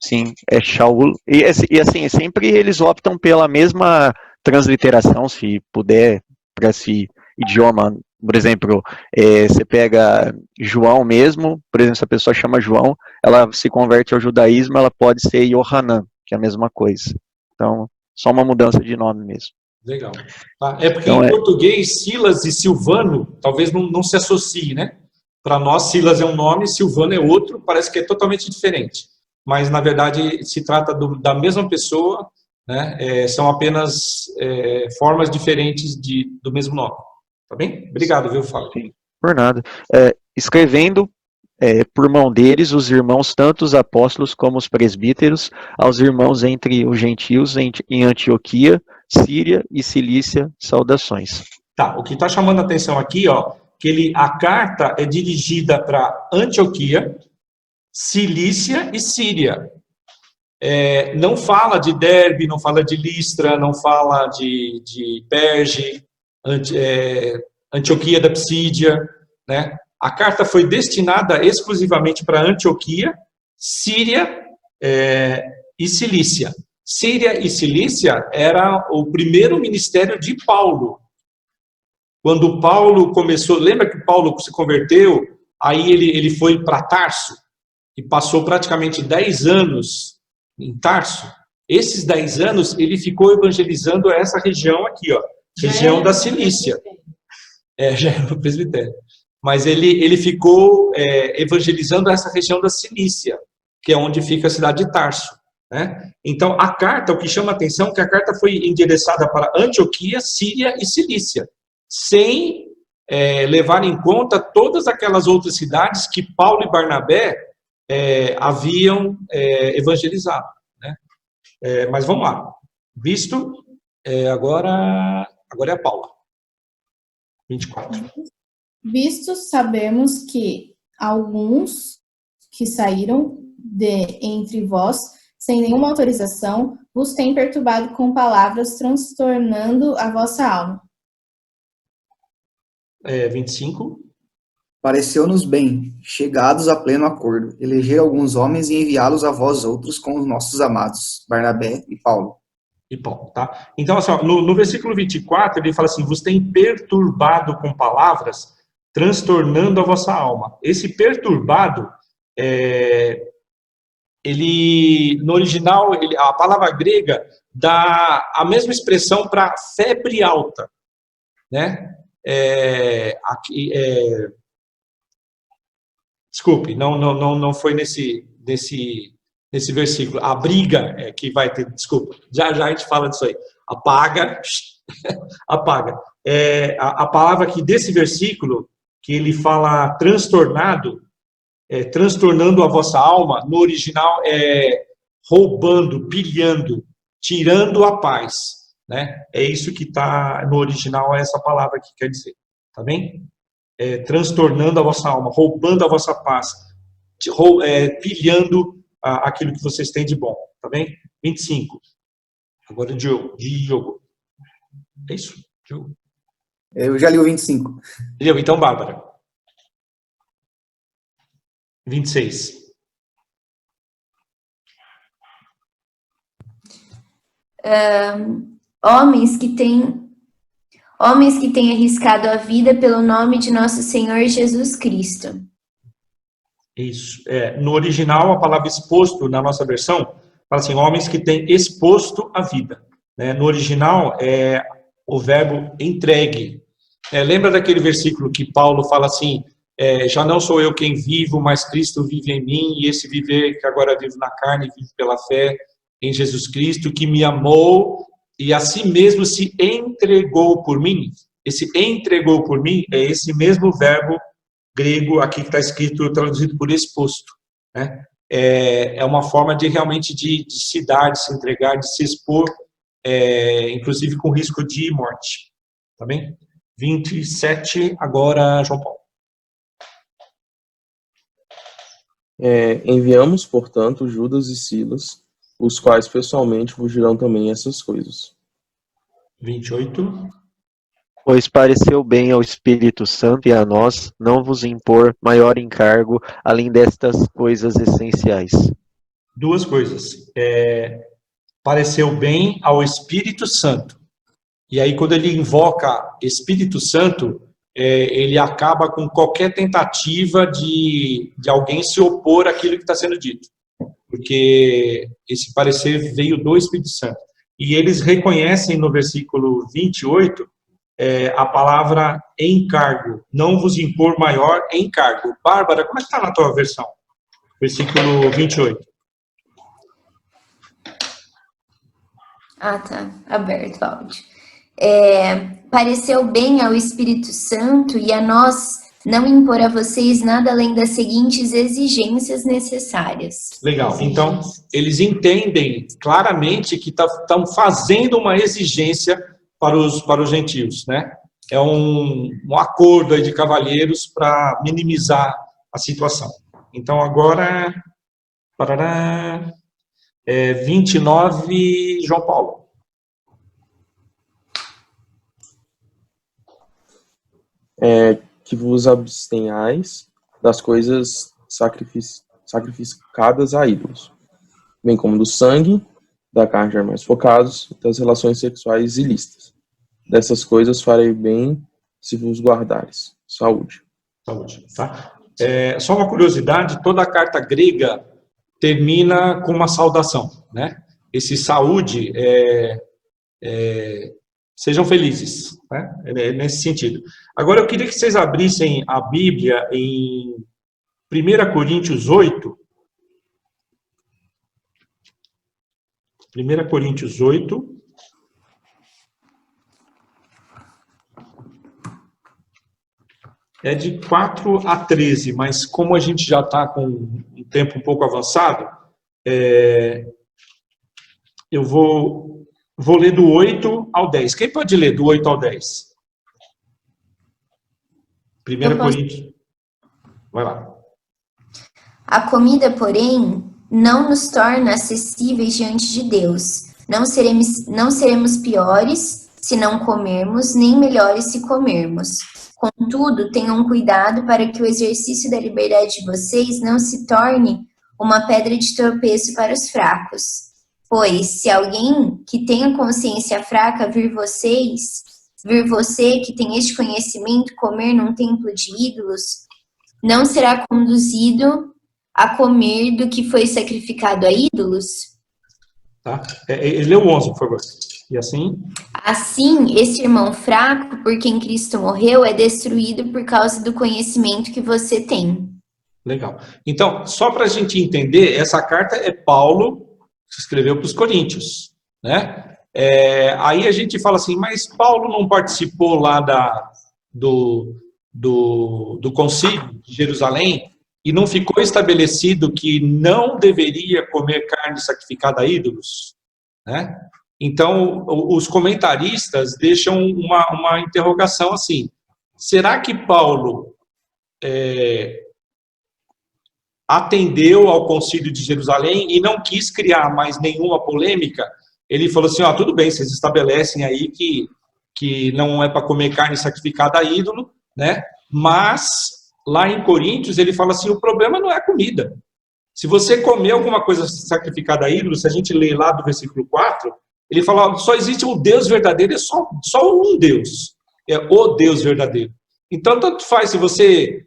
Sim, é Shaul. E assim, sempre eles optam pela mesma transliteração, se puder, para esse idioma. Por exemplo, você pega João mesmo, por exemplo, se a pessoa chama João, ela se converte ao judaísmo, ela pode ser Yohanan, que é a mesma coisa. Então, só uma mudança de nome mesmo. Legal. Tá? É porque Então, em português, Silas e Silvano talvez não se associe, né? Para nós, Silas é um nome, Silvano é outro, parece que é totalmente diferente. Mas, na verdade, se trata da mesma pessoa, né? São apenas formas diferentes do mesmo nome. Tá bem? Obrigado, viu, Fábio? sim, por nada. Escrevendo por mão deles, os irmãos, tanto os apóstolos como os presbíteros, aos irmãos entre os gentios em Antioquia, Síria e Cilícia, saudações. Tá, o que está chamando a atenção aqui, ó, que a carta é dirigida para Antioquia, Cilícia e Síria. Não fala de Derbe, não fala de Listra, não fala de Perge, Antioquia da Psídia, né? A carta foi destinada exclusivamente para Antioquia, Síria e Cilícia. Síria e Cilícia era o primeiro ministério de Paulo. Quando Paulo começou, lembra que Paulo se converteu, aí ele foi para Tarso e passou praticamente 10 anos em Tarso. Esses 10 anos ele ficou evangelizando essa região aqui, ó, região da Cilícia. Já era no presbitério. Mas ele ficou evangelizando essa região da Cilícia, que é onde fica a cidade de Tarso, né? Então, a carta, o que chama a atenção é que a carta foi endereçada para Antioquia, Síria e Cilícia, sem levar em conta todas aquelas outras cidades que Paulo e Barnabé haviam evangelizado, né? Mas vamos lá. Visto, agora é a Paula. 24. Visto, sabemos que alguns que saíram entre vós, sem nenhuma autorização, vos têm perturbado com palavras, transtornando a vossa alma. 25. Pareceu-nos bem, chegados a pleno acordo, eleger alguns homens e enviá-los a vós outros com os nossos amados, Barnabé e Paulo. E Paulo, tá? Então, assim, ó, no versículo 24, ele fala assim, vos tem perturbado com palavras, transtornando a vossa alma. Esse perturbado, no original, a palavra grega dá a mesma expressão para febre alta, né? Desculpe, não foi nesse versículo. A briga que vai ter, desculpa, já a gente fala disso aí. Apaga. A palavra aqui desse versículo, que ele fala transtornado, transtornando a vossa alma, no original é roubando, pilhando, tirando a paz, né? É isso que está no original, é essa palavra que quer dizer, tá bem? Transtornando a vossa alma, roubando a vossa paz, pilhando aquilo que vocês têm de bom, tá bem? 25. Agora Diogo. É isso, Diogo? Eu já li o 25. Então, Bárbara. 26. Homens que têm arriscado a vida pelo nome de nosso Senhor Jesus Cristo. Isso. No original, a palavra exposto, na nossa versão, fala assim, homens que têm exposto a vida. Né? No original, é o verbo entregue. Lembra daquele versículo que Paulo fala assim, já não sou eu quem vivo, mas Cristo vive em mim, e esse viver que agora vivo na carne, vivo pela fé em Jesus Cristo, que me amou e a si mesmo se entregou por mim. Esse entregou por mim é esse mesmo verbo grego aqui que está escrito, traduzido por exposto. Né? É uma forma de realmente de se dar, de se entregar, de se expor, inclusive com risco de morte. Tá bem? 27, agora João Paulo. Enviamos, portanto, Judas e Silas, os quais pessoalmente vos dirão também essas coisas. 28. Pois pareceu bem ao Espírito Santo e a nós não vos impor maior encargo, além destas coisas essenciais. Duas coisas. Pareceu bem ao Espírito Santo. E aí, quando ele invoca Espírito Santo, ele acaba com qualquer tentativa de alguém se opor àquilo que está sendo dito. Porque esse parecer veio do Espírito Santo. E eles reconhecem no versículo 28 a palavra encargo. Não vos impor maior encargo. Bárbara, como é que está na tua versão? Versículo 28. Ah, tá. Aberto o áudio. Pareceu bem ao Espírito Santo e a nós não impor a vocês nada além das seguintes exigências necessárias. Legal. Então, eles entendem claramente que estão fazendo uma exigência para os gentios, né? É um acordo aí de cavalheiros para minimizar a situação. Então, agora, 29, João Paulo. Que vos abstenhais das coisas sacrificadas a ídolos, bem como do sangue, da carne de animais focados, das relações sexuais ilícitas. Dessas coisas farei bem se vos guardares. Saúde. Saúde, tá? Só uma curiosidade, toda a carta grega termina com uma saudação, né? Esse saúde sejam felizes, né? Nesse sentido. Agora, eu queria que vocês abrissem a Bíblia em 1 Coríntios 8. 1 Coríntios 8. É de 4 a 13, mas como a gente já está com um tempo um pouco avançado, eu vou ler do 8 ao 10. Quem pode ler do 8 ao 10? 1 Coríntios. Vai lá. A comida, porém, não nos torna acessíveis diante de Deus. Não seremos piores se não comermos, nem melhores se comermos. Contudo, tenham cuidado para que o exercício da liberdade de vocês não se torne uma pedra de tropeço para os fracos. Pois, se alguém que tenha consciência fraca vir você que tem este conhecimento comer num templo de ídolos, não será conduzido a comer do que foi sacrificado a ídolos? Tá? Lê o 11, por favor. E assim? Assim, esse irmão fraco, por quem Cristo morreu, é destruído por causa do conhecimento que você tem. Legal. Então, só para a gente entender, essa carta é Paulo que escreveu para os Coríntios, né? Aí a gente fala assim, mas Paulo não participou lá do concílio de Jerusalém e não ficou estabelecido que não deveria comer carne sacrificada a ídolos, né? Então, os comentaristas deixam uma interrogação assim, será que Paulo atendeu ao concílio de Jerusalém e não quis criar mais nenhuma polêmica? Ele falou assim, tudo bem, vocês estabelecem aí que não é para comer carne sacrificada a ídolo, né? Mas lá em Coríntios ele fala assim, o problema não é a comida. Se você comer alguma coisa sacrificada a ídolo, se a gente lê lá do versículo 4, ele fala, só existe um Deus verdadeiro, é só um Deus, é o Deus verdadeiro. Então, tanto faz se você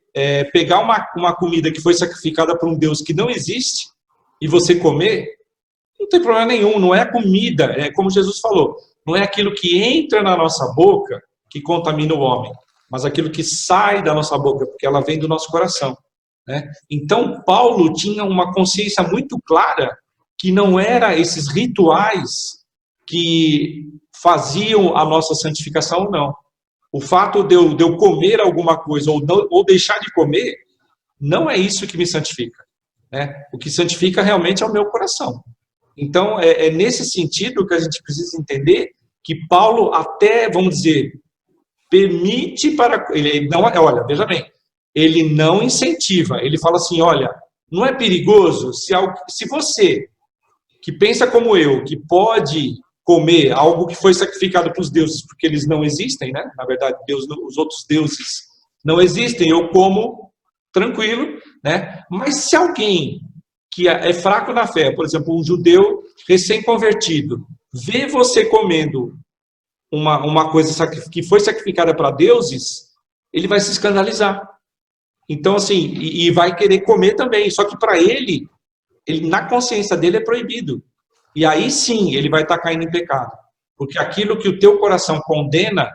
pegar uma comida que foi sacrificada por um Deus que não existe e você comer, Não tem problema nenhum, não é a comida, é como Jesus falou, não é aquilo que entra na nossa boca que contamina o homem, mas aquilo que sai da nossa boca, porque ela vem do nosso coração, né? Então, Paulo tinha uma consciência muito clara que não era esses rituais que faziam a nossa santificação, não. O fato de eu comer alguma coisa ou deixar de comer, não é isso que me santifica, né? O que santifica realmente é o meu coração. Então, é nesse sentido que a gente precisa entender que Paulo até, vamos dizer, permite para... Ele não, olha, veja bem, ele não incentiva, ele fala assim, olha, não é perigoso se você, que pensa como eu, que pode comer algo que foi sacrificado para os deuses, porque eles não existem, né? Na verdade, os outros deuses não existem, eu como tranquilo, né? Mas se alguém que é fraco na fé, por exemplo, um judeu recém-convertido, vê você comendo uma coisa que foi sacrificada para deuses, ele vai se escandalizar. Então, assim, e vai querer comer também, só que para ele, na consciência dele é proibido. E aí sim, ele vai estar caindo em pecado. Porque aquilo que o teu coração condena,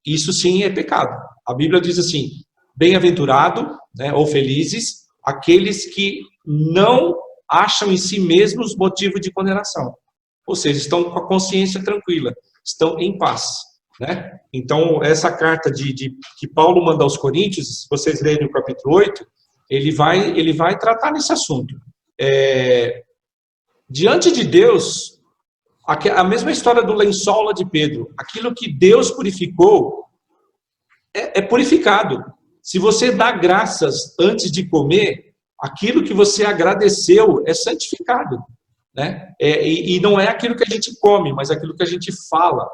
isso sim é pecado. A Bíblia diz assim, bem-aventurado, né, ou felizes, aqueles que não acham em si mesmos motivo de condenação. Ou seja, estão com a consciência tranquila, estão em paz, né? Então, essa carta que Paulo manda aos Coríntios, se vocês lerem o capítulo 8, ele vai tratar nesse assunto. Diante de Deus, a mesma história do lençol lá de Pedro, aquilo que Deus purificou, é purificado. Se você dá graças antes de comer, aquilo que você agradeceu é santificado, né? E não é aquilo que a gente come, mas aquilo que a gente fala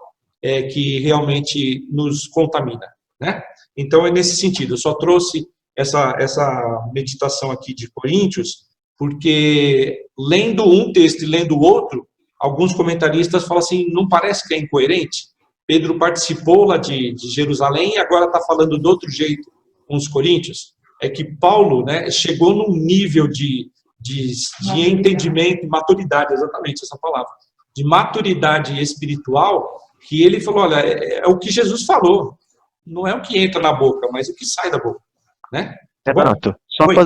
que realmente nos contamina, né? Então é nesse sentido. Eu só trouxe essa meditação aqui de Coríntios, porque lendo um texto e lendo o outro, alguns comentaristas falam assim, não parece que é incoerente? Pedro participou lá de Jerusalém e agora está falando de outro jeito com os coríntios. É que Paulo, né, chegou num nível de entendimento, maturidade, exatamente essa palavra, de maturidade espiritual, que ele falou, olha, é o que Jesus falou, não é o que entra na boca, mas o que sai da boca, né? Renato,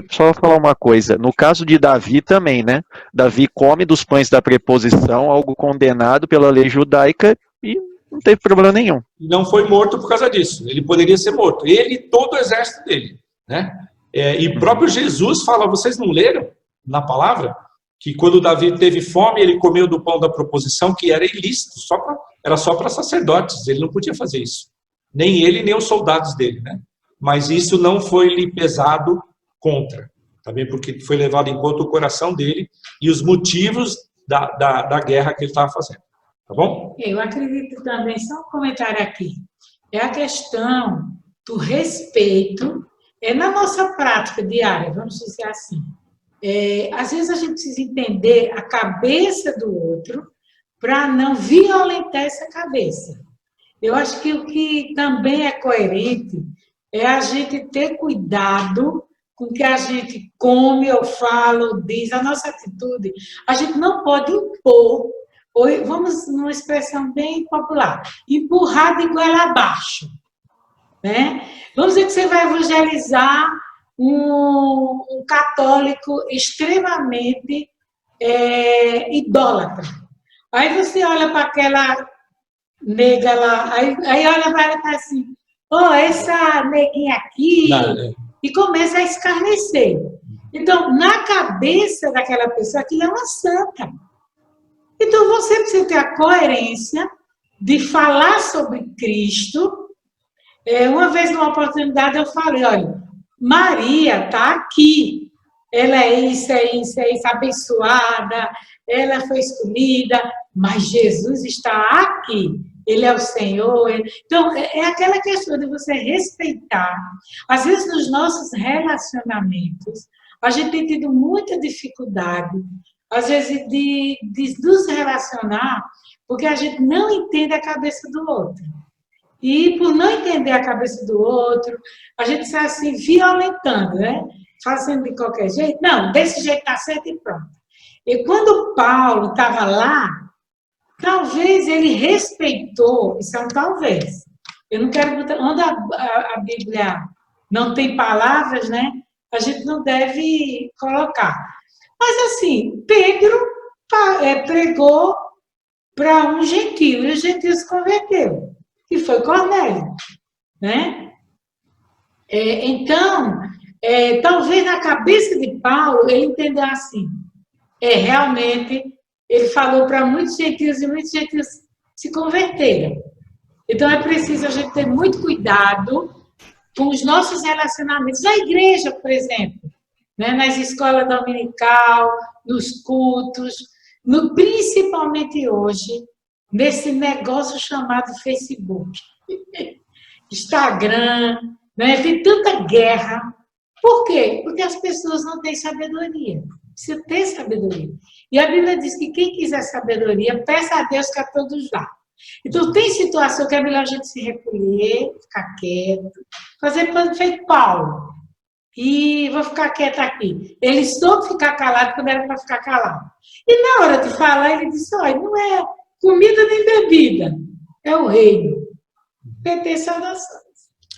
só falar uma coisa, no caso de Davi também, né? Davi come dos pães da preposição, algo condenado pela lei judaica, e não teve problema nenhum. Não foi morto por causa disso, ele poderia ser morto, ele e todo o exército dele, né? E próprio Jesus fala, vocês não leram na palavra, que quando Davi teve fome, ele comeu do pão da proposição, que era ilícito, era só para sacerdotes, ele não podia fazer isso, nem ele, nem os soldados dele, né? Mas isso não foi lhe pesado contra, também porque foi levado em conta o coração dele e os motivos da guerra que ele estava fazendo, tá bom? Eu acredito também, só um comentário aqui, é a questão do respeito, na nossa prática diária, vamos dizer assim. Às vezes a gente precisa entender a cabeça do outro para não violentar essa cabeça. Eu acho que o que também é coerente é a gente ter cuidado com o que a gente come, ou fala, ou diz, a nossa atitude. A gente não pode impor, ou vamos numa expressão bem popular, empurrar de goela abaixo, né? Vamos dizer que você vai evangelizar um católico extremamente idólatra. Aí você olha para aquela nega lá, aí olha para ela e fala assim, essa neguinha aqui, e começa a escarnecer. Então, na cabeça daquela pessoa, aquilo é uma santa. Então, você precisa ter a coerência de falar sobre Cristo. Uma vez, numa oportunidade, eu falei, olha, Maria está aqui. Ela é isso, abençoada, ela foi escolhida, mas Jesus está aqui. Ele é o Senhor. Então, é aquela questão de você respeitar. Às vezes, nos nossos relacionamentos, a gente tem tido muita dificuldade, às vezes, de nos relacionar, porque a gente não entende a cabeça do outro. E, por não entender a cabeça do outro, a gente está assim, violentando, né? Fazendo de qualquer jeito. Não, desse jeito está certo e pronto. E quando Paulo estava lá, talvez ele respeitou, isso é um talvez. Eu não quero botar, onde a Bíblia não tem palavras, né? A gente não deve colocar. Mas assim, Pedro pregou para um gentio, e o gentio se converteu, que foi Cornélio, né? Então, talvez na cabeça de Paulo, ele entendeu assim, realmente, ele falou para muitos gentios e muitos gentios se converteram. Então, é preciso a gente ter muito cuidado com os nossos relacionamentos. A igreja, por exemplo, né, nas escolas dominical, nos cultos, principalmente hoje, nesse negócio chamado Facebook, Instagram, né, tem tanta guerra. Por quê? Porque as pessoas não têm sabedoria. Precisa ter sabedoria. E a Bíblia diz que quem quiser sabedoria, peça a Deus que a todos dá. Então, tem situação que é melhor a gente se recolher, ficar quieto, fazer feito Paulo. E vou ficar quieta aqui. Ele soube ficar calado quando era para ficar calado. E na hora de falar, ele disse, olha, não é comida nem bebida, é o reino. PT saudações.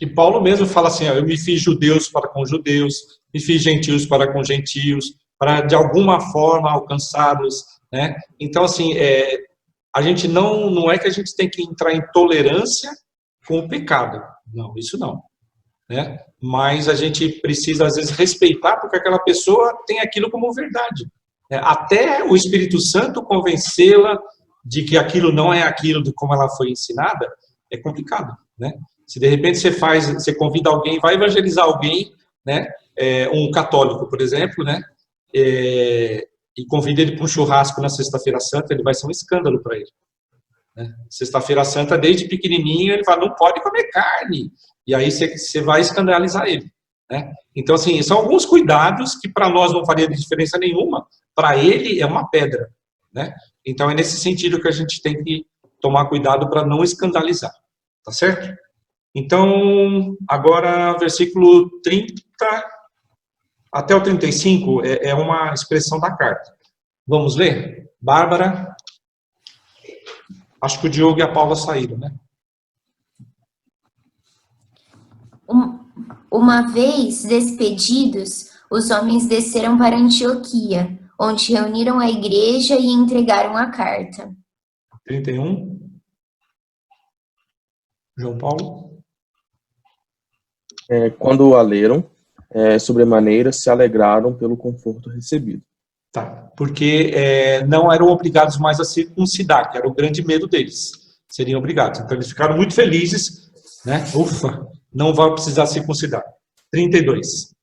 E Paulo mesmo fala assim, ó, eu me fiz judeus para com judeus, me fiz gentios para com gentios, para de alguma forma alcançá-los, né? Então, assim, a gente não é que a gente tem que entrar em tolerância com o pecado. Não, isso não. Né? Mas a gente precisa, às vezes, respeitar, porque aquela pessoa tem aquilo como verdade. Até o Espírito Santo convencê-la de que aquilo não é aquilo de como ela foi ensinada, é complicado, né? Se de repente você convida alguém, vai evangelizar alguém, né? Um católico, por exemplo, né? E convida ele para um churrasco na Sexta-feira Santa, ele vai ser um escândalo para ele. Né? Sexta-feira Santa, desde pequenininho, ele fala, não pode comer carne. E aí você vai escandalizar ele. Né? Então, assim, são alguns cuidados que para nós não faria diferença nenhuma, para ele é uma pedra. Né? Então, é nesse sentido que a gente tem que tomar cuidado para não escandalizar. Tá certo? Então, agora, versículo 30 até o 35 é uma expressão da carta. Vamos ler? Bárbara? Acho que o Diogo e a Paula saíram, né? Uma vez despedidos, os homens desceram para Antioquia, onde reuniram a igreja e entregaram a carta. 31. João Paulo? Quando a leram, sobremaneira se alegraram pelo conforto recebido. Tá, porque não eram obrigados mais a circuncidar, que era o grande medo deles. Seriam obrigados. Então, eles ficaram muito felizes, né? Ufa, não vai precisar circuncidar. 32.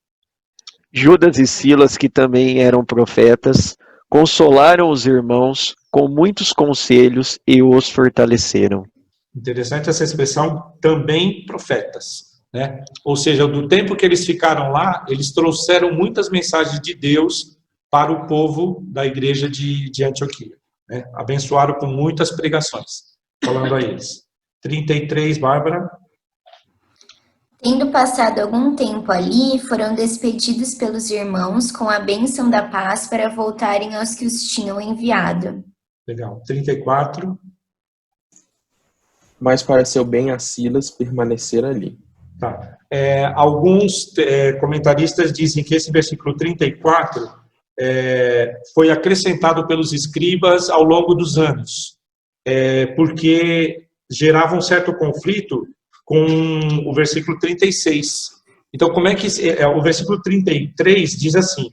Judas e Silas, que também eram profetas, consolaram os irmãos com muitos conselhos e os fortaleceram. Interessante essa expressão, também profetas. Né? Ou seja, do tempo que eles ficaram lá, eles trouxeram muitas mensagens de Deus para o povo da igreja de Antioquia. Né? Abençoaram com muitas pregações, falando a eles. 33, Bárbara. Tendo passado algum tempo ali, foram despedidos pelos irmãos com a bênção da paz para voltarem aos que os tinham enviado. Legal. 34. Mas pareceu bem a Silas permanecer ali. Tá. Alguns comentaristas dizem que esse versículo 34 foi acrescentado pelos escribas ao longo dos anos, porque gerava um certo conflito com o versículo 36. Então, como é que o versículo 33 diz assim: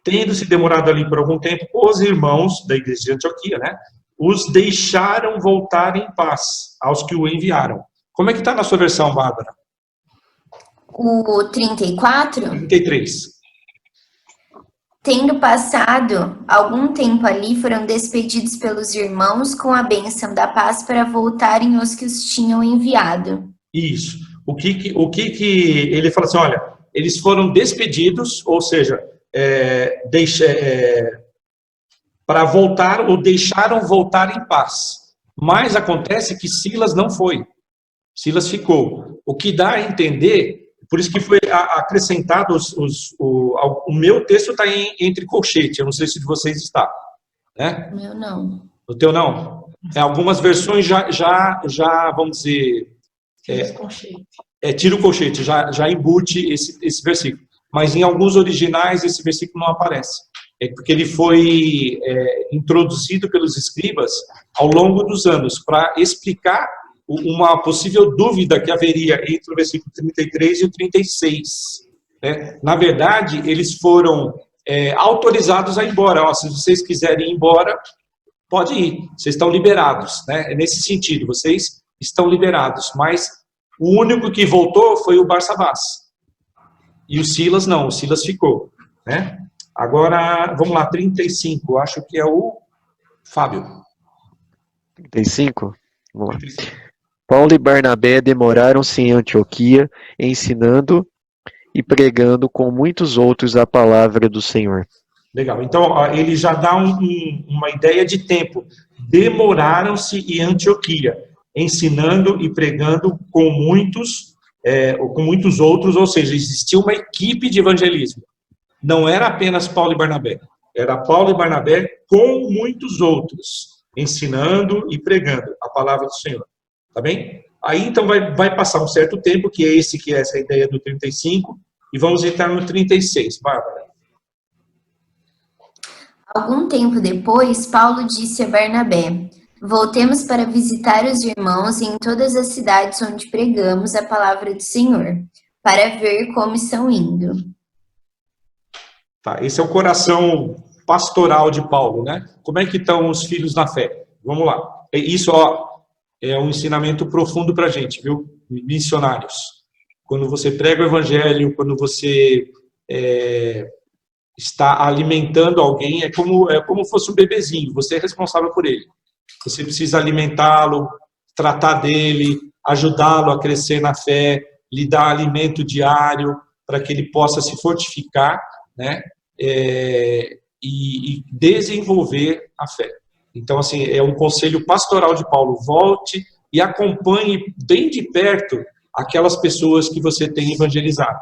tendo se demorado ali por algum tempo, os irmãos da igreja de Antioquia, né, os deixaram voltar em paz aos que o enviaram. Como é que está na sua versão, Bárbara? O 34? 33. Tendo passado algum tempo ali, foram despedidos pelos irmãos com a bênção da paz para voltarem aos que os tinham enviado. Isso. O que ele fala assim, olha, eles foram despedidos, ou seja, para voltar, ou deixaram voltar em paz. Mas acontece que Silas não foi. Silas ficou. O que dá a entender, por isso que foi acrescentado, o meu texto está entre colchete, eu não sei se de vocês está, né? O meu não. O teu não? Algumas versões já vamos dizer, tira o colchete, já embute esse versículo. Mas em alguns originais esse versículo não aparece. É porque ele foi introduzido pelos escribas ao longo dos anos para explicar uma possível dúvida que haveria entre o versículo 33 e o 36. Né? Na verdade, eles foram autorizados a ir embora. Ó, se vocês quiserem ir embora, pode ir, vocês estão liberados. Né? É nesse sentido, vocês estão liberados. Mas o único que voltou foi o Barsabás. E o Silas não, o Silas ficou. Né? Agora, vamos lá, 35, acho que é o Fábio. 35? Vamos lá. Paulo e Barnabé demoraram-se em Antioquia, ensinando e pregando com muitos outros a palavra do Senhor. Legal, então ó, ele já dá uma ideia de tempo. Demoraram-se em Antioquia, ensinando e pregando com muitos outros, ou seja, existia uma equipe de evangelismo. Não era apenas Paulo e Barnabé, era Paulo e Barnabé com muitos outros, ensinando e pregando a palavra do Senhor. Tá bem? Aí então vai passar um certo tempo, que é essa ideia do 35, e vamos entrar no 36. Bárbara. Algum tempo depois, Paulo disse a Barnabé: voltemos para visitar os irmãos em todas as cidades onde pregamos a palavra do Senhor, para ver como estão indo. Tá, esse é o coração pastoral de Paulo, né? Como é que estão os filhos na fé? Vamos lá. Isso, ó, é um ensinamento profundo para a gente, viu? Missionários. Quando você prega o evangelho, quando você está alimentando alguém, é como fosse um bebezinho, você é responsável por ele. Você precisa alimentá-lo, tratar dele, ajudá-lo a crescer na fé, lhe dar alimento diário para que ele possa se fortificar, né? E desenvolver a fé. Então, assim, é um conselho pastoral de Paulo. Volte e acompanhe bem de perto aquelas pessoas que você tem evangelizado.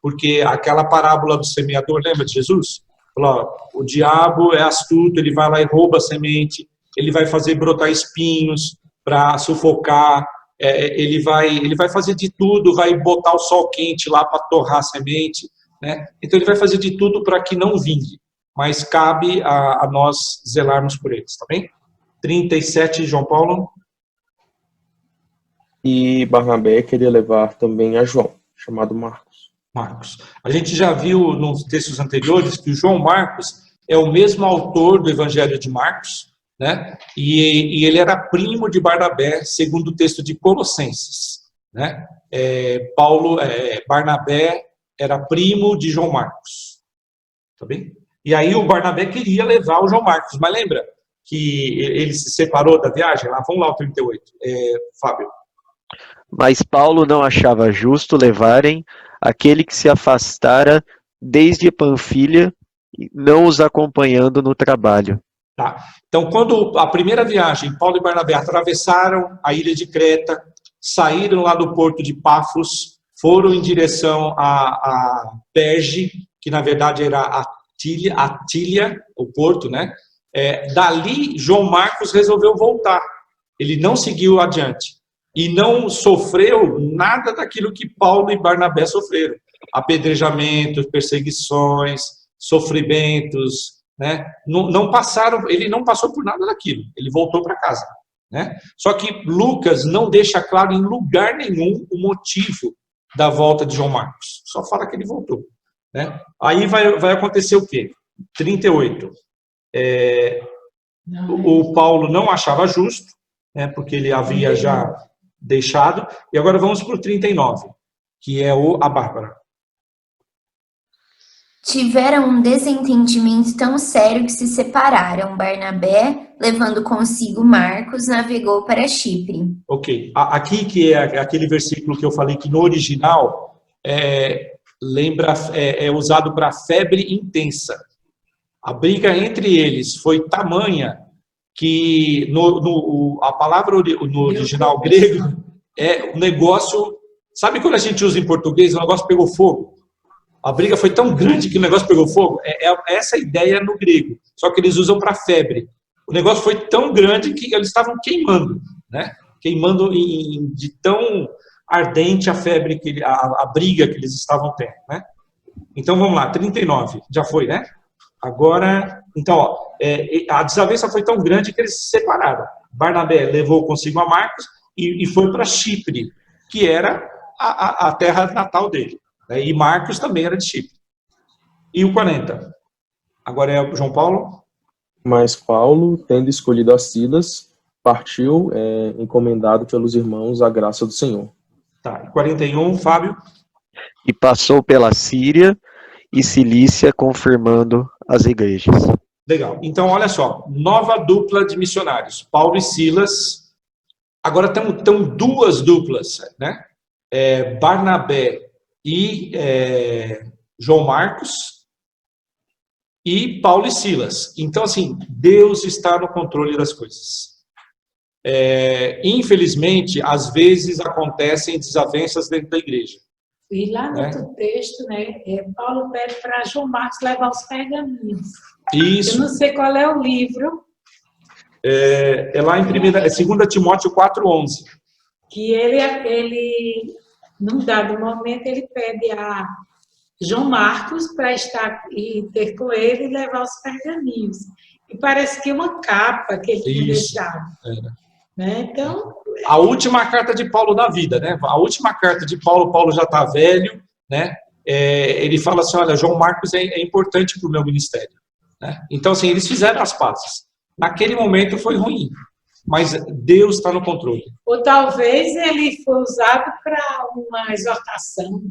Porque aquela parábola do semeador, lembra de Jesus? Falou, ó, o diabo é astuto, ele vai lá e rouba a semente, ele vai fazer brotar espinhos para sufocar, ele vai fazer de tudo, vai botar o sol quente lá para torrar a semente, né? Então ele vai fazer de tudo para que não vingue, mas cabe a nós zelarmos por eles, tá bem? 37, João Paulo. E Barnabé queria levar também a João, chamado Marcos. Marcos. A gente já viu nos textos anteriores que o João Marcos é o mesmo autor do Evangelho de Marcos, né? E ele era primo de Barnabé, segundo o texto de Colossenses, né? Barnabé era primo de João Marcos, tá bem? E aí o Barnabé queria levar o João Marcos, mas lembra que ele se separou da viagem? Lá, vamos lá, o 38, Fábio. Mas Paulo não achava justo levarem aquele que se afastara desde Panfilha, não os acompanhando no trabalho. Tá. Então, quando a primeira viagem, Paulo e Barnabé atravessaram a ilha de Creta, saíram lá do porto de Pafos, foram em direção a Perge, que na verdade era Atília, o porto, né? Dali, João Marcos resolveu voltar. Ele não seguiu adiante. E não sofreu nada daquilo que Paulo e Barnabé sofreram. Apedrejamentos, perseguições, sofrimentos, né? Ele não passou por nada daquilo. Ele voltou para casa, né? Só que Lucas não deixa claro em lugar nenhum o motivo da volta de João Marcos. Só fala que ele voltou, né? Aí vai acontecer o quê? 38. O Paulo não achava justo, né? Porque ele havia já deixado. E agora vamos para o 39, que é a Bárbara. Tiveram um desentendimento tão sério que se separaram. Barnabé, levando consigo Marcos, navegou para Chipre. Ok. Aqui, que é aquele versículo que eu falei que no original é usado para febre intensa. A briga entre eles foi tamanha que a palavra no original grego é o negócio. Sabe quando a gente usa em português, o negócio pegou fogo? A briga foi tão grande que o negócio pegou fogo. Essa ideia no grego, só que eles usam para febre. O negócio foi tão grande que eles estavam queimando, né? Queimando de tão ardente a febre, a briga que eles estavam tendo, né? Então, vamos lá, 39, já foi, né? Agora, então, ó, a desavença foi tão grande que eles se separaram. Barnabé levou consigo a Marcos e foi para Chipre, que era a terra natal dele. Né? E Marcos também era de Chipre. E o 40? Agora é o João Paulo? Mas Paulo, tendo escolhido a Silas, partiu encomendado pelos irmãos à graça do Senhor. Tá, 41, Fábio? E passou pela Síria e Cilícia, confirmando as igrejas. Legal. Então, olha só, nova dupla de missionários, Paulo e Silas. Agora estão duas duplas, né? Barnabé e João Marcos e Paulo e Silas. Então, assim, Deus está no controle das coisas. Infelizmente, às vezes acontecem desavenças dentro da igreja. E lá no outro texto, né, Paulo pede para João Marcos levar os pergaminhos. Isso. Eu não sei qual é o livro. É lá em 2 Timóteo 4:11. Que ele, num dado momento, ele pede a João Marcos para estar e ter com ele e levar os pergaminhos. E parece que uma capa que ele tinha deixado. Né? Então, a última carta de Paulo da vida, né? A última carta de Paulo, Paulo já está velho, né? Ele fala assim, olha, João Marcos é importante para o meu ministério. Né? Então, assim, eles fizeram as pazes. Naquele momento foi ruim, mas Deus está no controle. Ou talvez ele foi usado para uma exortação,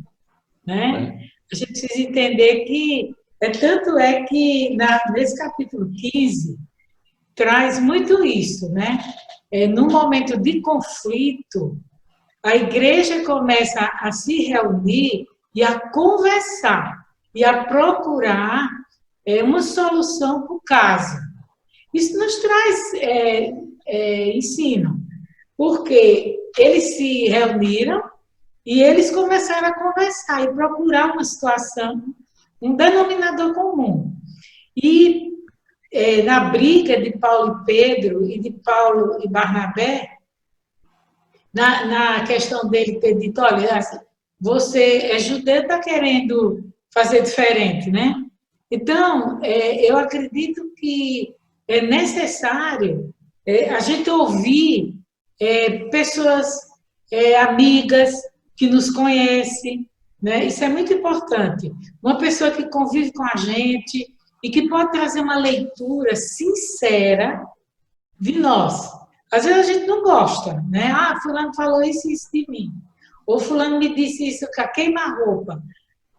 né? A gente precisa entender que, tanto é que nesse capítulo 15, traz muito isso, né? No momento de conflito, a igreja começa a se reunir e a conversar e a procurar uma solução para o caso. Isso nos traz ensino, porque eles se reuniram e eles começaram a conversar e procurar uma situação, um denominador comum. E na briga de Paulo e Pedro e de Paulo e Barnabé, na questão dele ter dito, olha, você é judeu, está querendo fazer diferente, né? Então, eu acredito que é necessário a gente ouvir pessoas amigas que nos conhecem, né? Isso é muito importante. Uma pessoa que convive com a gente e que pode trazer uma leitura sincera de nós. Às vezes a gente não gosta, né? Ah, fulano falou isso e isso de mim. Ou fulano me disse isso, queima-roupa.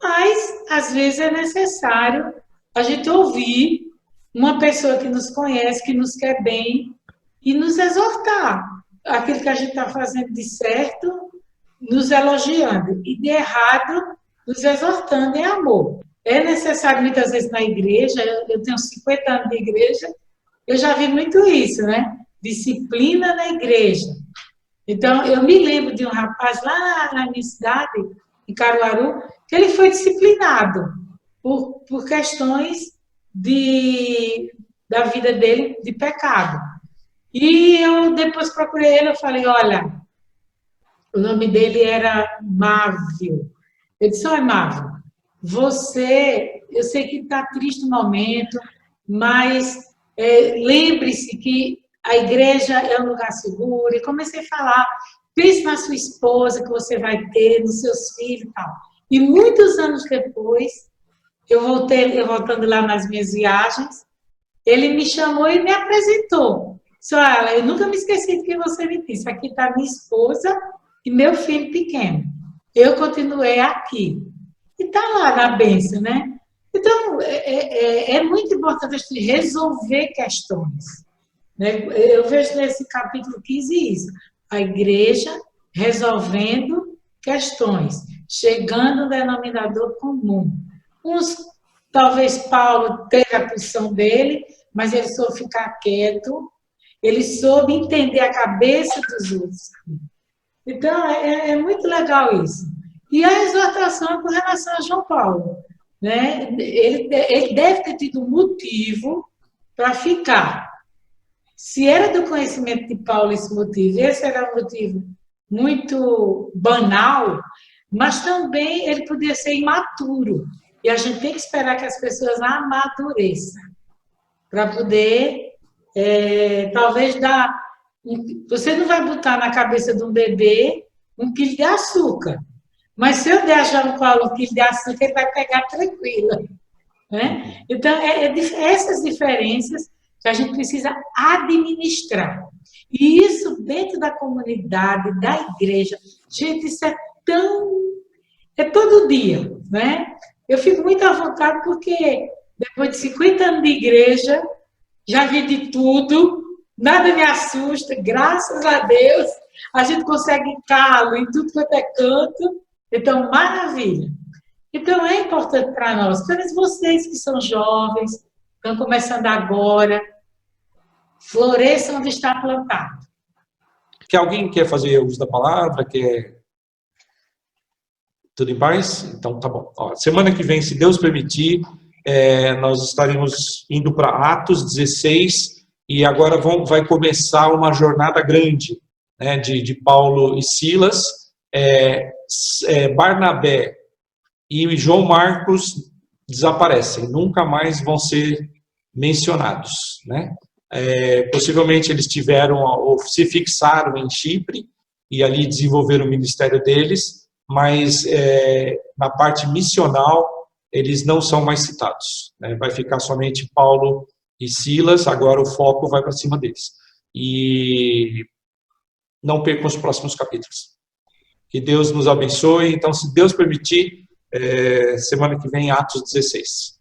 Mas, às vezes, é necessário a gente ouvir uma pessoa que nos conhece, que nos quer bem, e nos exortar. Aquilo que a gente está fazendo de certo, nos elogiando. E de errado, nos exortando em amor. É necessário, muitas vezes, na igreja, eu tenho 50 anos de igreja, eu já vi muito isso, né? Disciplina na igreja. Então, eu me lembro de um rapaz lá na minha cidade, em Caruaru, que ele foi disciplinado por questões da vida dele de pecado. E eu depois procurei ele, eu falei, olha, o nome dele era Mávio. Eu disse, olha, Mávio, eu sei que está triste no momento, mas lembre-se que a igreja é um lugar seguro. E comecei a falar, pense na sua esposa que você vai ter, nos seus filhos e tal. E muitos anos depois, eu voltando lá nas minhas viagens, ele me chamou e me apresentou. Disse, olha, eu nunca me esqueci do que você me disse. Aqui está minha esposa e meu filho pequeno. Eu continuei aqui. E está lá na bênção, né? Então, é muito importante a gente resolver questões. Né? Eu vejo nesse capítulo 15 isso. A igreja resolvendo questões, chegando no denominador comum. Talvez Paulo teve a posição dele, mas ele soube ficar quieto, ele soube entender a cabeça dos outros. Então, é muito legal isso. E a exortação com relação a João Paulo, né? Ele deve ter tido um motivo para ficar. Se era do conhecimento de Paulo esse motivo, esse era um motivo muito banal, mas também ele podia ser imaturo. E a gente tem que esperar que as pessoas amadureçam para poder, talvez, dar... Você não vai botar na cabeça de um bebê 1 quilo de açúcar. Mas se eu der a João Paulo 1 quilo de açúcar, ele vai pegar tranquila. Né? Então, essas diferenças que a gente precisa administrar. E isso dentro da comunidade, da igreja. Gente, isso é todo dia, né? Eu fico muito à vontade porque depois de 50 anos de igreja, já vi de tudo, nada me assusta, graças a Deus, a gente consegue calo em tudo quanto é canto, então, maravilha. Então, é importante para nós, todos vocês que são jovens, estão começando agora, floresçam onde está plantado. Que alguém quer fazer uso da palavra, quer... Tudo em paz? Então, tá bom. Ó, semana que vem, se Deus permitir, nós estaremos indo para Atos 16, e agora vai começar uma jornada grande, né, de Paulo e Silas. Barnabé e João Marcos desaparecem, nunca mais vão ser mencionados, né? Possivelmente eles ou se fixaram em Chipre e ali desenvolveram o ministério deles, mas na parte missional eles não são mais citados, né? Vai ficar somente Paulo e Silas, agora o foco vai para cima deles. E não percam os próximos capítulos. Que Deus nos abençoe. Então, se Deus permitir, semana que vem, Atos 16.